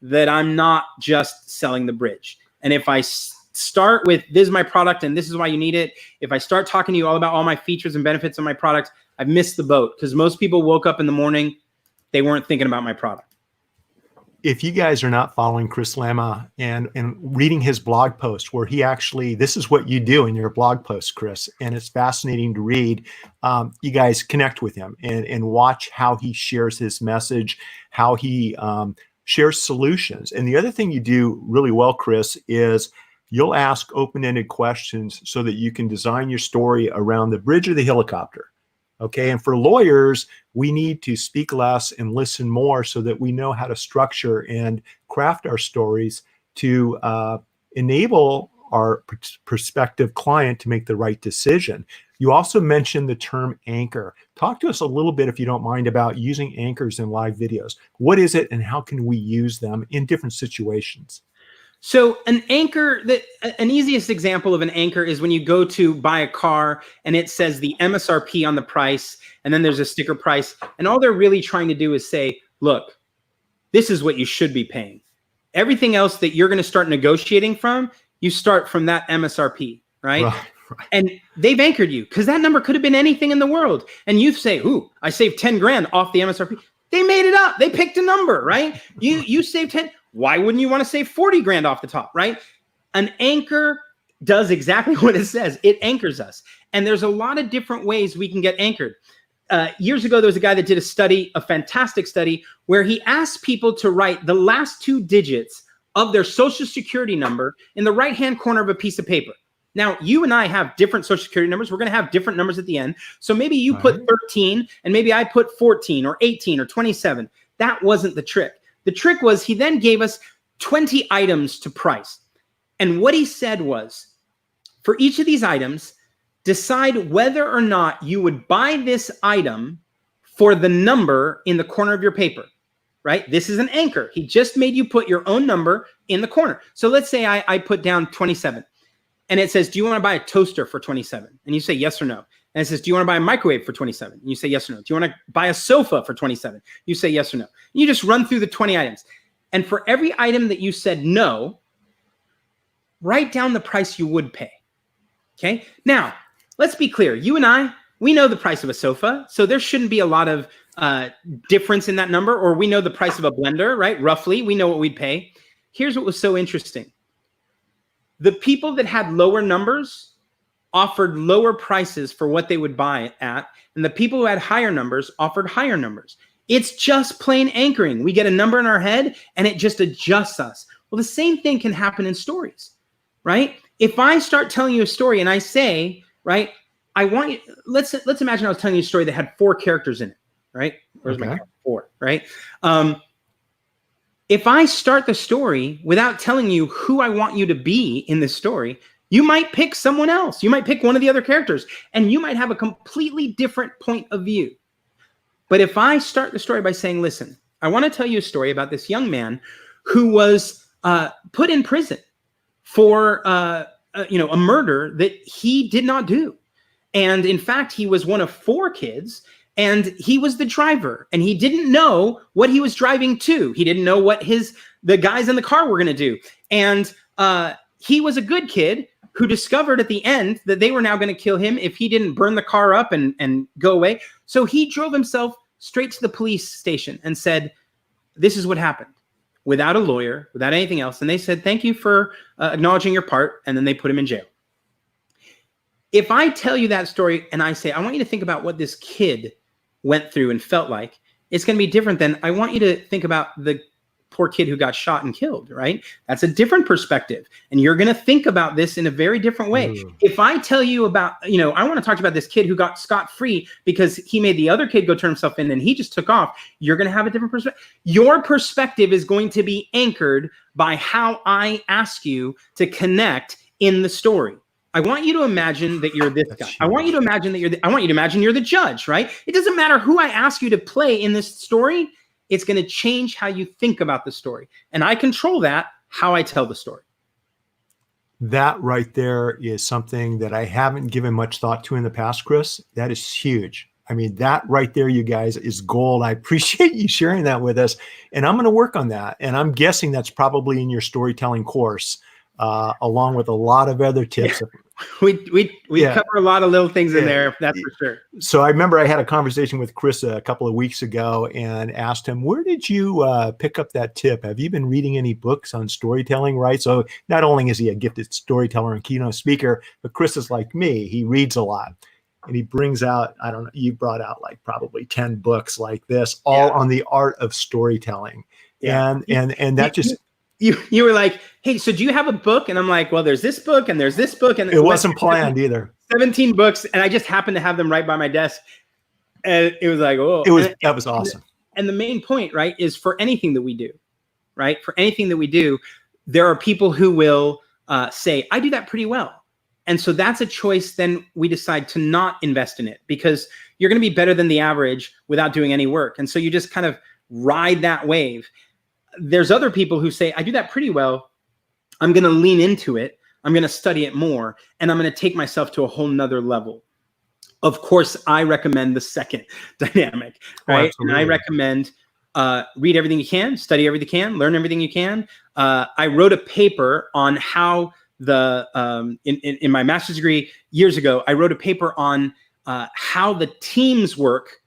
that I'm not just selling the bridge. And if I start with this is my product and this is why you need it, if I start talking to you all about all my features and benefits of my product, I've missed the boat because most people woke up in the morning, they weren't thinking about my product. If you guys are not following Chris Lama and reading his blog post where he actually, this is what you do in your blog post, Chris, and it's fascinating to read. You guys connect with him and watch how he shares his message, how he shares solutions. And the other thing you do really well, Chris, is you'll ask open-ended questions so that you can design your story around the bridge or the helicopter. Okay. And for lawyers, we need to speak less and listen more so that we know how to structure and craft our stories to enable our prospective client to make the right decision. You also mentioned the term anchor. Talk to us a little bit, if you don't mind, about using anchors in live videos. What is it and how can we use them in different situations? So an anchor, an easiest example of an anchor is when you go to buy a car and it says the MSRP on the price, and then there's a sticker price. And all they're really trying to do is say, look, this is what you should be paying. Everything else that you're going to start negotiating from, you start from that MSRP, right? Right. And they've anchored you because that number could have been anything in the world. And you say, ooh, I saved 10 grand off the MSRP. They made it up. They picked a number, right? You saved 10. Why wouldn't you want to save 40 grand off the top, right? An anchor does exactly what it says. It anchors us. And there's a lot of different ways we can get anchored. Years ago, there was a guy that did a study, a fantastic study, where he asked people to write the last 2 digits of their social security number in the right-hand corner of a piece of paper. Now, you and I have different social security numbers. We're going to have different numbers at the end. So maybe you put 13 and maybe I put 14 or 18 or 27. That wasn't the trick. The trick was he then gave us 20 items to price. And what he said was, for each of these items, decide whether or not you would buy this item for the number in the corner of your paper, right? This is an anchor. He just made you put your own number in the corner. So let's say I put down 27. And it says, do you want to buy a toaster for 27? And you say yes or no. And it says, do you want to buy a microwave for 27? And you say yes or no. Do you want to buy a sofa for 27? You say yes or no. And you just run through the 20 items. And for every item that you said no, write down the price you would pay. Okay? Now, let's be clear. You and I, we know the price of a sofa. So there shouldn't be a lot of difference in that number. Or we know the price of a blender, right? Roughly, we know what we'd pay. Here's what was so interesting. The people that had lower numbers offered lower prices for what they would buy at, and the people who had higher numbers offered higher numbers. It's just plain anchoring. We get a number in our head, and it just adjusts us. Well, the same thing can happen in stories, right? If I start telling you a story and I say, right, I want you, let's imagine I was telling you a story that had 4 characters in it, right? Where's my character? 4, right? If I start the story without telling you who I want you to be in this story, you might pick someone else. You might pick one of the other characters, and you might have a completely different point of view. But if I start the story by saying, listen, I want to tell you a story about this young man who was put in prison for a murder that he did not do. And in fact, he was one of 4 kids. And he was the driver, and he didn't know what he was driving to. He didn't know what the guys in the car were going to do. And he was a good kid who discovered at the end that they were now going to kill him if he didn't burn the car up and go away. So he drove himself straight to the police station and said, this is what happened, without a lawyer, without anything else. And they said, thank you for acknowledging your part. And then they put him in jail. If I tell you that story and I say, I want you to think about what this kid went through and felt like, it's going to be different than I want you to think about the poor kid who got shot and killed, right? That's a different perspective. And you're going to think about this in a very different way. If I tell you about, I want to talk about this kid who got scot-free because he made the other kid go turn himself in and he just took off, you're going to have a different perspective. Your perspective is going to be anchored by how I ask you to connect in the story. I want you to imagine that you're this guy. I want you to imagine that I want you to imagine you're the judge, right? It doesn't matter who I ask you to play in this story. It's going to change how you think about the story. And I control that, how I tell the story. That right there is something that I haven't given much thought to in the past, Chris. That is huge. I mean, that right there, you guys, is gold. I appreciate you sharing that with us. And I'm going to work on that. And I'm guessing that's probably in your storytelling course, along with a lot of other tips. Yeah. We cover a lot of little things in there, that's for sure. So I remember I had a conversation with Chris a couple of weeks ago and asked him, where did you pick up that tip? Have you been reading any books on storytelling, right? So not only is he a gifted storyteller and keynote speaker, but Chris is like me. He reads a lot. And he brings out, I don't know, you brought out like probably 10 books like this, all on the art of storytelling. Yeah. And that just... You were like, hey, so do you have a book? And I'm like, well, there's this book and there's this book. And it wasn't planned either. 17 books. And I just happened to have them right by my desk. And it was like, oh. That was awesome. And the main point, right, is for anything that we do, right? For anything that we do, there are people who will say, I do that pretty well. And so that's a choice. Then we decide to not invest in it because you're going to be better than the average without doing any work. And so you just kind of ride that wave. There's other people who say, I do that pretty well. I'm going to lean into it. I'm going to study it more, and I'm going to take myself to a whole nother level. Of course, I recommend the second dynamic, right? And I recommend read everything you can, study everything you can, learn everything you can. I wrote a paper on how in my master's degree years ago, I wrote a paper on how the teams work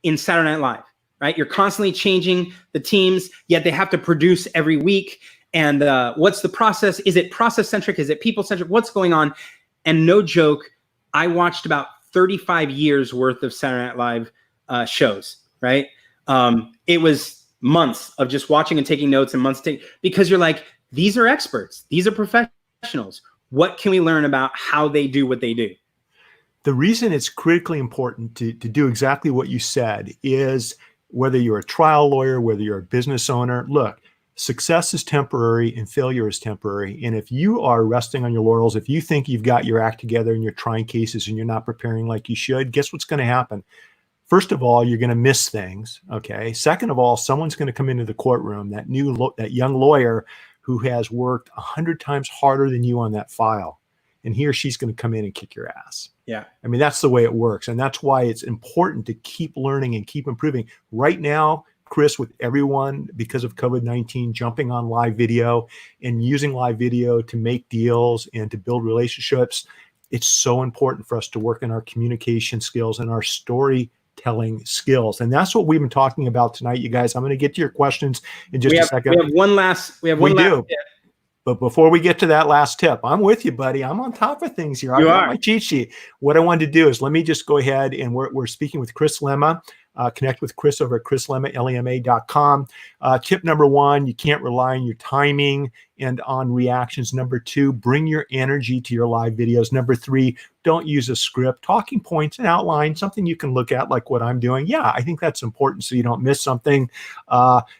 in Saturday Night Live, right? You're constantly changing the teams, yet they have to produce every week. And what's the process? Is it process-centric? Is it people-centric? What's going on? And no joke, I watched about 35 years worth of Saturday Night Live shows, right? It was months of just watching and taking notes and months because you're like, these are experts. These are professionals. What can we learn about how they do what they do? The reason it's critically important to do exactly what you said is whether you're a trial lawyer, whether you're a business owner, look, success is temporary and failure is temporary. And if you are resting on your laurels, if you think you've got your act together and you're trying cases and you're not preparing like you should, guess what's going to happen? First of all, you're going to miss things. Okay. Second of all, someone's going to come into the courtroom, that young lawyer who has worked 100 times harder than you on that file. And he or she's going to come in and kick your ass. Yeah. I mean, that's the way it works. And that's why it's important to keep learning and keep improving. Right now, Chris, with everyone, because of COVID-19, jumping on live video and using live video to make deals and to build relationships, it's so important for us to work on our communication skills and our storytelling skills. And that's what we've been talking about tonight, you guys. I'm going to get to your questions in just a second. We have one last tip. But before we get to that last tip, I'm with you, buddy. I'm on top of things here. I got my cheat sheet. What I wanted to do is let me just go ahead and we're speaking with Chris Lemma. Connect with Chris over at chrislemma.com. Tip number one, you can't rely on your timing and on reactions. Number two, bring your energy to your live videos. Number three, don't use a script. Talking points and outline, something you can look at like what I'm doing. Yeah, I think that's important so you don't miss something.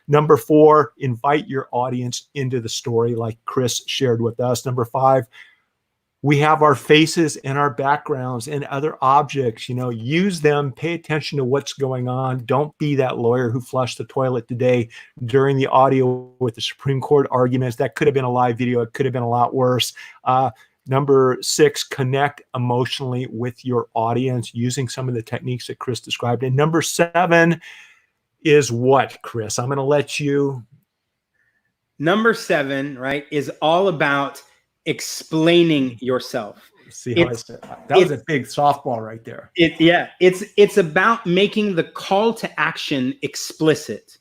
Number four, invite your audience into the story like Chris shared with us. Number five, we have our faces and our backgrounds and other objects, use them, pay attention to what's going on. Don't be that lawyer who flushed the toilet today during the audio with the Supreme Court arguments. That could have been a live video. It could have been a lot worse. Number six, connect emotionally with your audience using some of the techniques that Chris described. And number seven is what, Chris? I'm going to let you. Number seven, right, is all about explaining yourself. See how I said that was a big softball right there. It's about making the call to action explicit.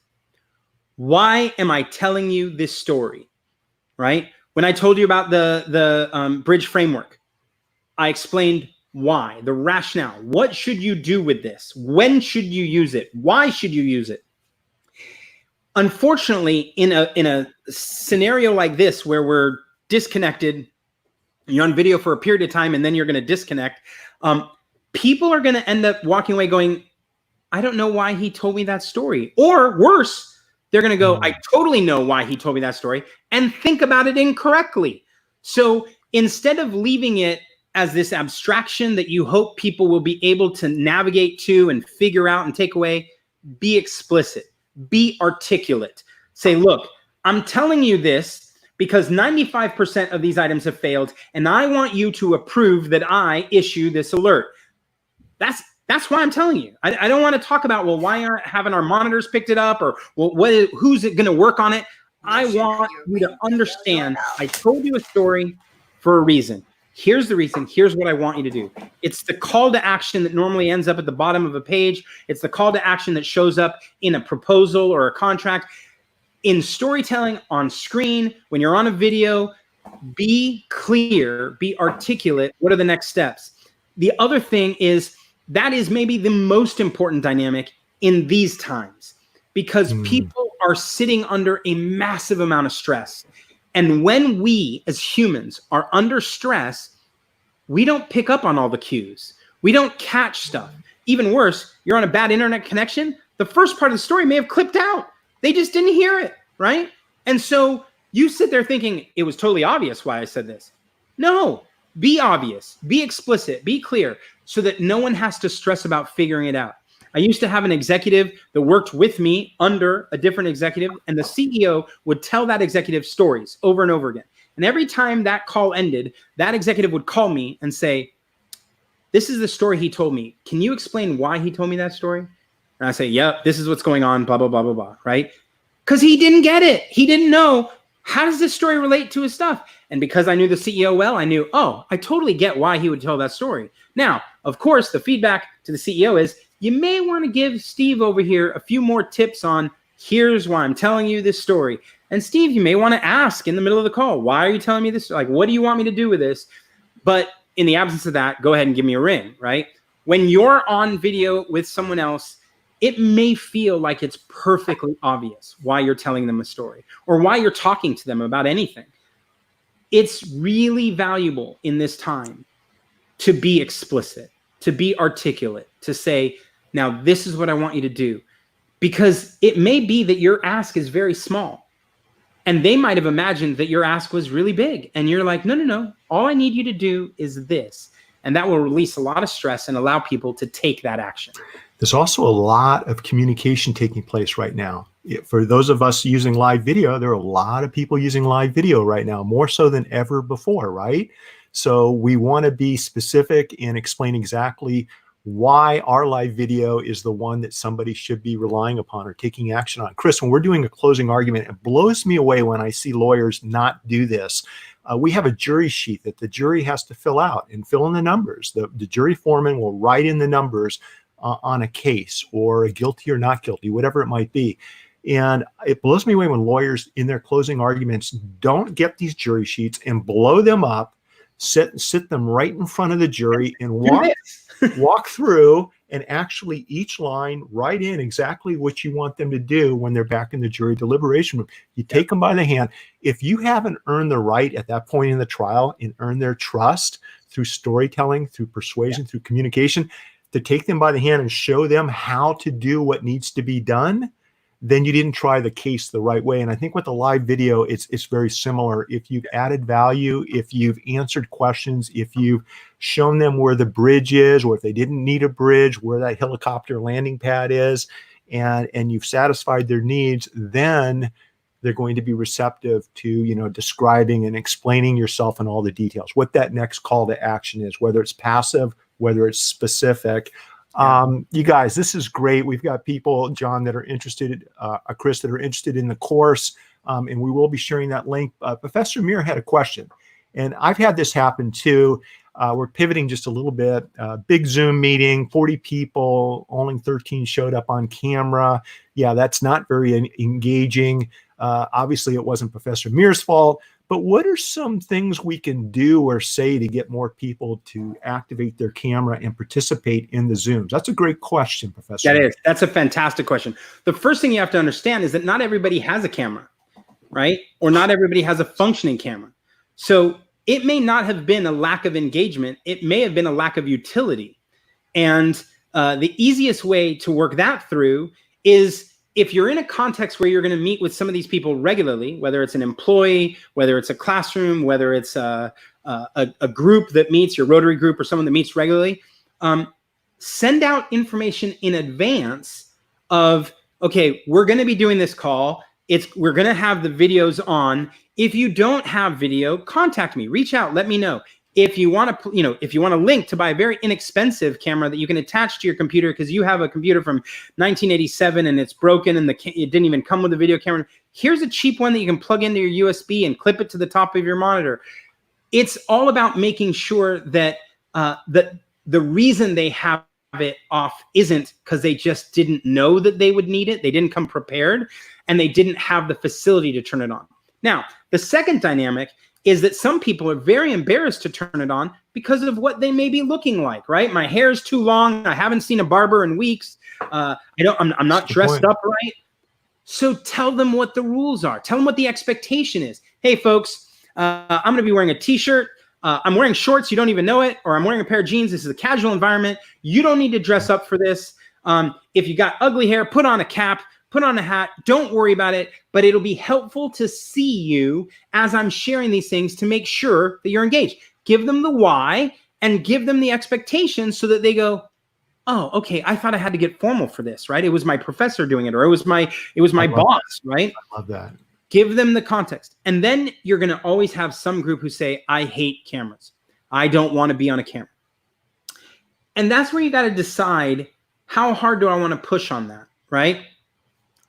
Why am I telling you this story? Right? When I told you about the bridge framework, I explained why, the rationale. What should you do with this? When should you use it? Why should you use it? Unfortunately, in a scenario like this where we're disconnected, you're on video for a period of time and then you're going to disconnect, people are going to end up walking away going, I don't know why he told me that story. Or worse, they're going to go, I totally know why he told me that story, and think about it incorrectly. So instead of leaving it as this abstraction that you hope people will be able to navigate to and figure out and take away, be explicit, be articulate. Say, look, I'm telling you this because 95% of these items have failed, and I want you to approve that I issue this alert. That's why I'm telling you. I don't want to talk about, well, why haven't our monitors picked it up, or well, who's it going to work on it? I want you to understand I told you a story for a reason. Here's the reason. Here's what I want you to do. It's the call to action that normally ends up at the bottom of a page. It's the call to action that shows up in a proposal or a contract. In storytelling on screen, when you're on a video, be clear, be articulate. What are the next steps? The other thing is that is maybe the most important dynamic in these times, because people are sitting under a massive amount of stress. And when we as humans are under stress, we don't pick up on all the cues. We don't catch stuff. Even worse, you're on a bad internet connection. The first part of the story may have clipped out. They just didn't hear it, right? And so you sit there thinking it was totally obvious why I said this. No, be obvious, be explicit, be clear, so that no one has to stress about figuring it out. I used to have an executive that worked with me under a different executive, and the CEO would tell that executive stories over and over again. And every time that call ended, that executive would call me and say, this is the story he told me. Can you explain why he told me that story? And I say, yep, this is what's going on, blah, blah, blah, blah, blah, right? Because he didn't get it. He didn't know, how does this story relate to his stuff? And because I knew the CEO well, I knew, oh, I totally get why he would tell that story. Now, of course, the feedback to the CEO is, you may want to give Steve over here a few more tips on, here's why I'm telling you this story. And Steve, you may want to ask in the middle of the call, why are you telling me this? Like, what do you want me to do with this? But in the absence of that, go ahead and give me a ring, right? When you're on video with someone else, it may feel like it's perfectly obvious why you're telling them a story or why you're talking to them about anything. It's really valuable in this time to be explicit, to be articulate, to say, now this is what I want you to do. Because it may be that your ask is very small. And they might have imagined that your ask was really big. And you're like, no, no, no. All I need you to do is this. And that will release a lot of stress and allow people to take that action. There's also a lot of communication taking place right now. For those of us using live video, there are a lot of people using live video right now, more so than ever before, right? So we want to be specific and explain exactly why our live video is the one that somebody should be relying upon or taking action on. Chris, when we're doing a closing argument, it blows me away when I see lawyers not do this. We have a jury sheet that the jury has to fill out and fill in the numbers. The jury foreman will write in the numbers on a case, or a guilty or not guilty, whatever it might be. And it blows me away when lawyers in their closing arguments don't get these jury sheets and blow them up, sit them right in front of the jury and walk through and actually each line write in exactly what you want them to do when they're back in the jury deliberation room. You take them by the hand. If you haven't earned the right at that point in the trial and earned their trust through storytelling, through persuasion, through communication, to take them by the hand and show them how to do what needs to be done, then you didn't try the case the right way. And I think with the live video, it's very similar. If you've added value, if you've answered questions, if you've shown them where the bridge is, or if they didn't need a bridge, where that helicopter landing pad is, and you've satisfied their needs, then they're going to be receptive to, describing and explaining yourself and all the details, what that next call to action is, whether it's passive, whether it's specific. You guys, this is great. We've got people, John, that are interested, Chris, that are interested in the course, and we will be sharing that link. Professor Muir had a question, and I've had this happen too. We're pivoting just a little bit. Big Zoom meeting, 40 people, only 13 showed up on camera. Yeah, that's not very engaging. Obviously, it wasn't Professor Muir's fault. But what are some things we can do or say to get more people to activate their camera and participate in the Zooms? That's a great question, Professor. That is. That's a fantastic question. The first thing you have to understand is that not everybody has a camera, right? Or not everybody has a functioning camera. So it may not have been a lack of engagement. It may have been a lack of utility. And the easiest way to work that through is, if you're in a context where you're going to meet with some of these people regularly, whether it's an employee, whether it's a classroom, whether it's a group that meets, your Rotary group or someone that meets regularly, send out information in advance of, okay, we're going to be doing this call. We're going to have the videos on. If you don't have video, contact me, reach out, let me know. If you want to, if you want a link to buy a very inexpensive camera that you can attach to your computer because you have a computer from 1987 and it's broken and it didn't even come with a video camera, here's a cheap one that you can plug into your USB and clip it to the top of your monitor. It's all about making sure that the reason they have it off isn't because they just didn't know that they would need it. They didn't come prepared and they didn't have the facility to turn it on. Now, the second dynamic is that some people are very embarrassed to turn it on because of what they may be looking like, right? My hair's too long. I haven't seen a barber in weeks. I'm not dressed up right. So tell them what the rules are. Tell them what the expectation is. Hey, folks, I'm going to be wearing a T-shirt. I'm wearing shorts. You don't even know it. Or I'm wearing a pair of jeans. This is a casual environment. You don't need to dress up for this. If you got ugly hair, put on a cap. Put on a hat, don't worry about it, but it'll be helpful to see you as I'm sharing these things to make sure that you're engaged. Give them the why and give them the expectations so that they go, oh, okay, I thought I had to get formal for this, right? It was my professor doing it, or it was my boss, right? I love that. Give them the context. And then you're going to always have some group who say, I hate cameras. I don't want to be on a camera. And that's where you got to decide, how hard do I want to push on that, right?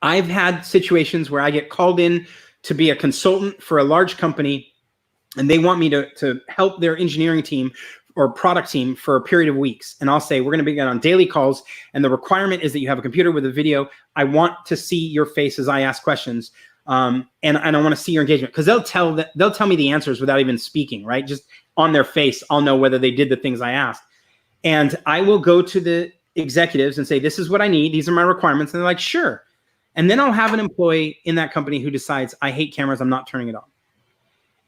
I've had situations where I get called in to be a consultant for a large company, and they want me to help their engineering team or product team for a period of weeks. And I'll say, we're going to be on daily calls, and the requirement is that you have a computer with a video. I want to see your face as I ask questions. And I want to see your engagement, because they'll tell me the answers without even speaking, right? Just on their face, I'll know whether they did the things I asked. And I will go to the executives and say, this is what I need. These are my requirements. And they're like, sure. And then I'll have an employee in that company who decides, I hate cameras, I'm not turning it on.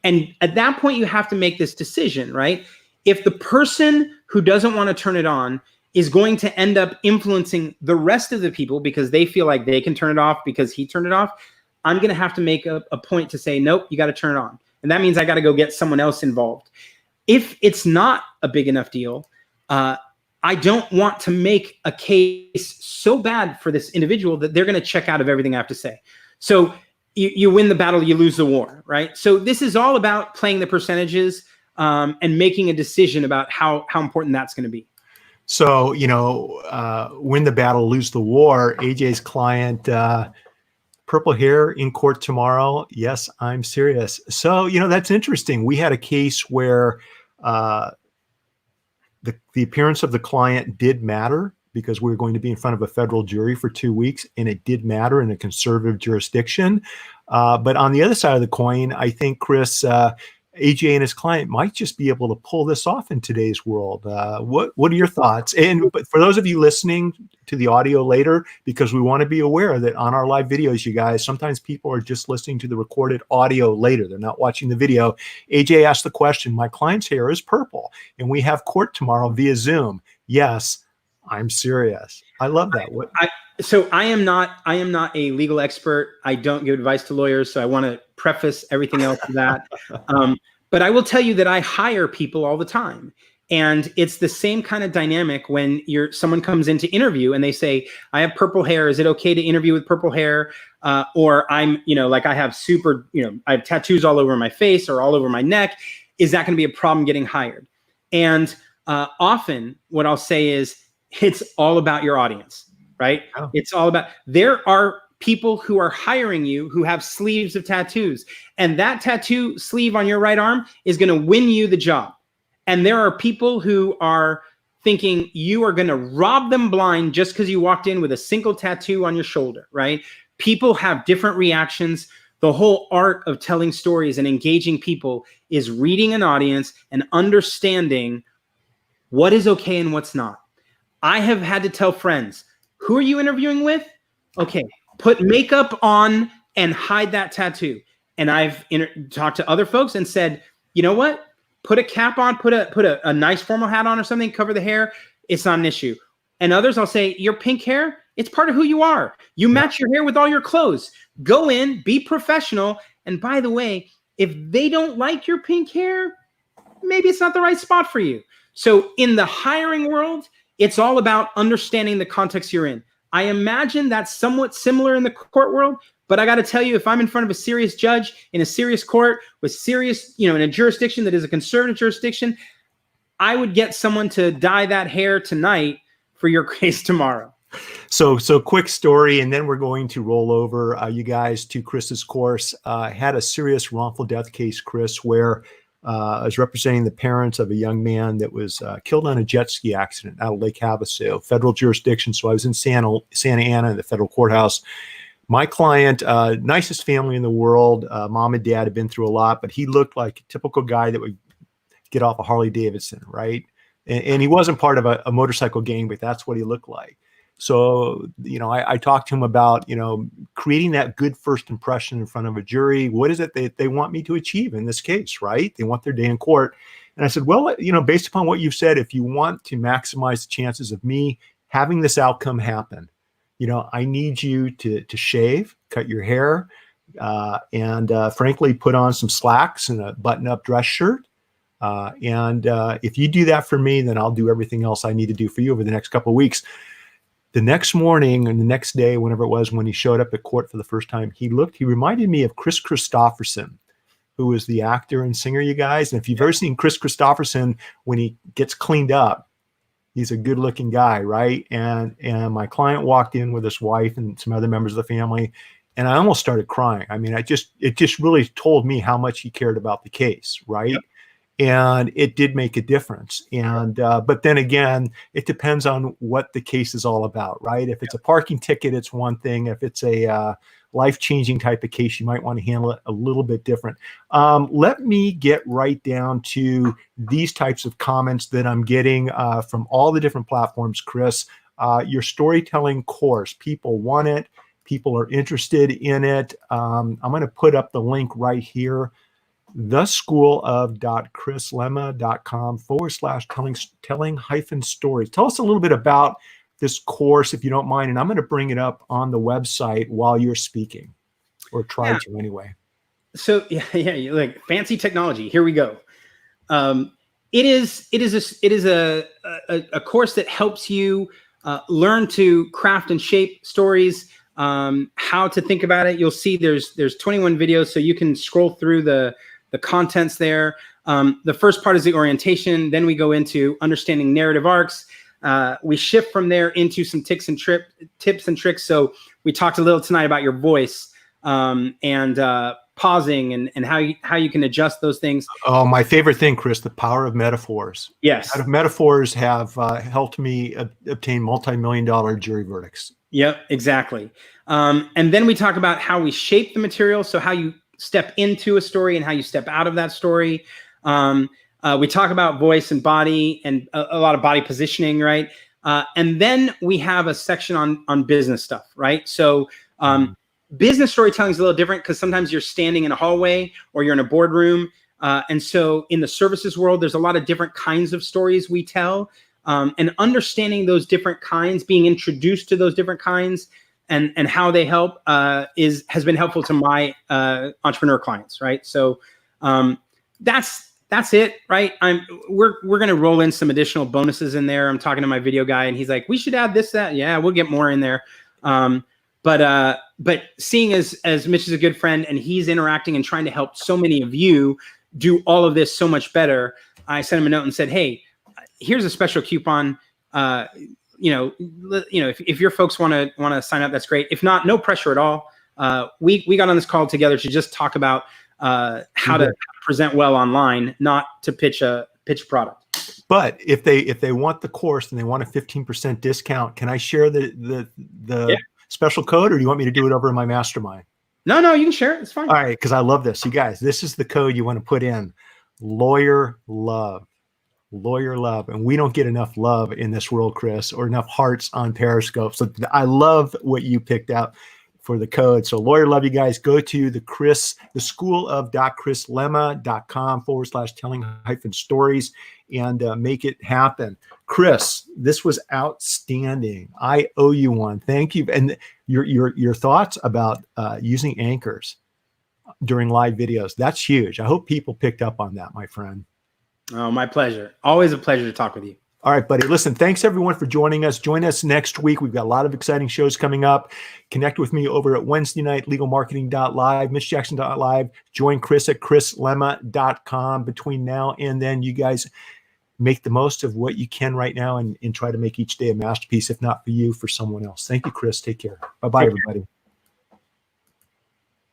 And at that point, you have to make this decision, right? If the person who doesn't want to turn it on is going to end up influencing the rest of the people because they feel like they can turn it off because he turned it off, I'm going to have to make a point to say, nope, you got to turn it on. And that means I got to go get someone else involved. If it's not a big enough deal, I don't want to make a case so bad for this individual that they're going to check out of everything I have to say. So you win the battle, you lose the war, right? So this is all about playing the percentages and making a decision about how important that's going to be. So, win the battle, lose the war. AJ's client, purple hair in court tomorrow. Yes, I'm serious. So, that's interesting. We had a case where the appearance of the client did matter because we were going to be in front of a federal jury for 2 weeks, and it did matter in a conservative jurisdiction. But on the other side of the coin, I think, Chris, AJ and his client might just be able to pull this off in today's world. What are your thoughts? And but for those of you listening to the audio later, because we want to be aware that on our live videos, you guys, sometimes people are just listening to the recorded audio later. They're not watching the video. AJ asked the question, my client's hair is purple, and we have court tomorrow via Zoom. Yes, I'm serious. I love that. So I am not a legal expert. I don't give advice to lawyers. So I want to preface everything else with that. But I will tell you that I hire people all the time. And it's the same kind of dynamic when someone comes in to interview and they say, I have purple hair. Is it okay to interview with purple hair? Or I'm, like I have I have tattoos all over my face or all over my neck. Is that going to be a problem getting hired? And often what I'll say is, it's all about your audience. Right? Oh. It's all about, there are people who are hiring you who have sleeves of tattoos, and that tattoo sleeve on your right arm is going to win you the job. And there are people who are thinking you are going to rob them blind just because you walked in with a single tattoo on your shoulder, right? People have different reactions. The whole art of telling stories and engaging people is reading an audience and understanding what is okay and what's not. I have had to tell friends, who are you interviewing with? Okay, put makeup on and hide that tattoo. And I've talked to other folks and said, you know what? Put a cap on, put a nice formal hat on or something, cover the hair. It's not an issue. And others, I'll say, your pink hair, it's part of who you are. You match your hair with all your clothes. Go in, be professional. And by the way, if they don't like your pink hair, maybe it's not the right spot for you. So in the hiring world, it's all about understanding the context you're in. I imagine that's somewhat similar in the court world, but I got to tell you, if I'm in front of a serious judge in a serious court with serious, in a jurisdiction that is a conservative jurisdiction, I would get someone to dye that hair tonight for your case tomorrow. So quick story, and then we're going to roll over you guys to Chris's course. Had a serious wrongful death case, Chris, where I was representing the parents of a young man that was killed on a jet ski accident out of Lake Havasu, federal jurisdiction. So I was in Santa Ana, the federal courthouse. My client, nicest family in the world, mom and dad had been through a lot, but he looked like a typical guy that would get off a Harley Davidson, right? And he wasn't part of a motorcycle gang, but that's what he looked like. So, I talked to him about, creating that good first impression in front of a jury. What is it that they want me to achieve in this case, right? They want their day in court. And I said, well, based upon what you've said, if you want to maximize the chances of me having this outcome happen, I need you to shave, cut your hair, and frankly, put on some slacks and a button-up dress shirt. If you do that for me, then I'll do everything else I need to do for you over the next couple of weeks. The next morning and the next day, whenever it was, when he showed up at court for the first time, he reminded me of Chris Christopherson, who is the actor and singer, you guys. And if you've ever seen Chris Christopherson, when he gets cleaned up, he's a good looking guy, right? And my client walked in with his wife and some other members of the family, and I almost started crying. I mean, it just really told me how much he cared about the case, right? Yep. And it did make a difference. And but then again, it depends on what the case is all about, right? If it's a parking ticket, it's one thing. If it's a life-changing type of case, you might want to handle it a little bit different. Let me get right down to these types of comments that I'm getting from all the different platforms, Chris. Your storytelling course, people want it. People are interested in it. I'm going to put up the link right here. theschoolof.chrislemma.com/telling-stories. Tell us a little bit about this course, if you don't mind, and I'm going to bring it up on the website while you're speaking, or try to anyway. So yeah, like fancy technology. Here we go. It is a course that helps you learn to craft and shape stories, how to think about it. You'll see there's 21 videos, so you can scroll through the contents there. The first part is the orientation. Then we go into understanding narrative arcs. We shift from there into some tips and tricks. So we talked a little tonight about your voice and pausing and how you can adjust those things. Oh, my favorite thing, Chris, the power of metaphors. Yes. Metaphors have helped me obtain multi-million-dollar jury verdicts. Yep, exactly. And then we talk about how we shape the material. So how you step into a story and how you step out of that story. We talk about voice and body and a lot of body positioning, right? And then we have a section on business stuff, right? So business storytelling is a little different because sometimes you're standing in a hallway or you're in a boardroom. And so in the services world, there's a lot of different kinds of stories we tell. And understanding those different kinds, being introduced to those different kinds and how they help has been helpful to my entrepreneur clients, right? So that's it, right? We're going to roll in some additional bonuses in there. I'm talking to my video guy and he's like, we should add this, that. Yeah, we'll get more in there. But seeing as Mitch is a good friend and he's interacting and trying to help so many of you do all of this so much better, I sent him a note and said, hey, here's a special coupon. If your folks want to sign up, that's great. If not, no pressure at all. We got on this call together to just talk about how to present well online, not to pitch a product. But if they want the course and they want a 15% discount, can I share the special code, or do you want me to do it over in my mastermind? No, you can share it. It's fine. All right, because I love this. You guys, this is the code you want to put in. Lawyer Love. Lawyer Love. And we don't get enough love in this world, Chris, or enough hearts on Periscope. So I love what you picked out for the code. So Lawyer Love, you guys, go to the schoolof.chrislemma.com/telling-stories and make it happen. Chris, this was outstanding. I owe you one. Thank you. And your thoughts about using anchors during live videos, that's huge. I hope people picked up on that, my friend. Oh, my pleasure. Always a pleasure to talk with you. All right, buddy. Listen, thanks everyone for joining us. Join us next week. We've got a lot of exciting shows coming up. Connect with me over at Wednesday night, legalmarketing.live, mitchjackson.live. Join Chris at chrislemma.com. Between now and then, you guys make the most of what you can right now and try to make each day a masterpiece, if not for you, for someone else. Thank you, Chris. Take care. Bye-bye, everybody.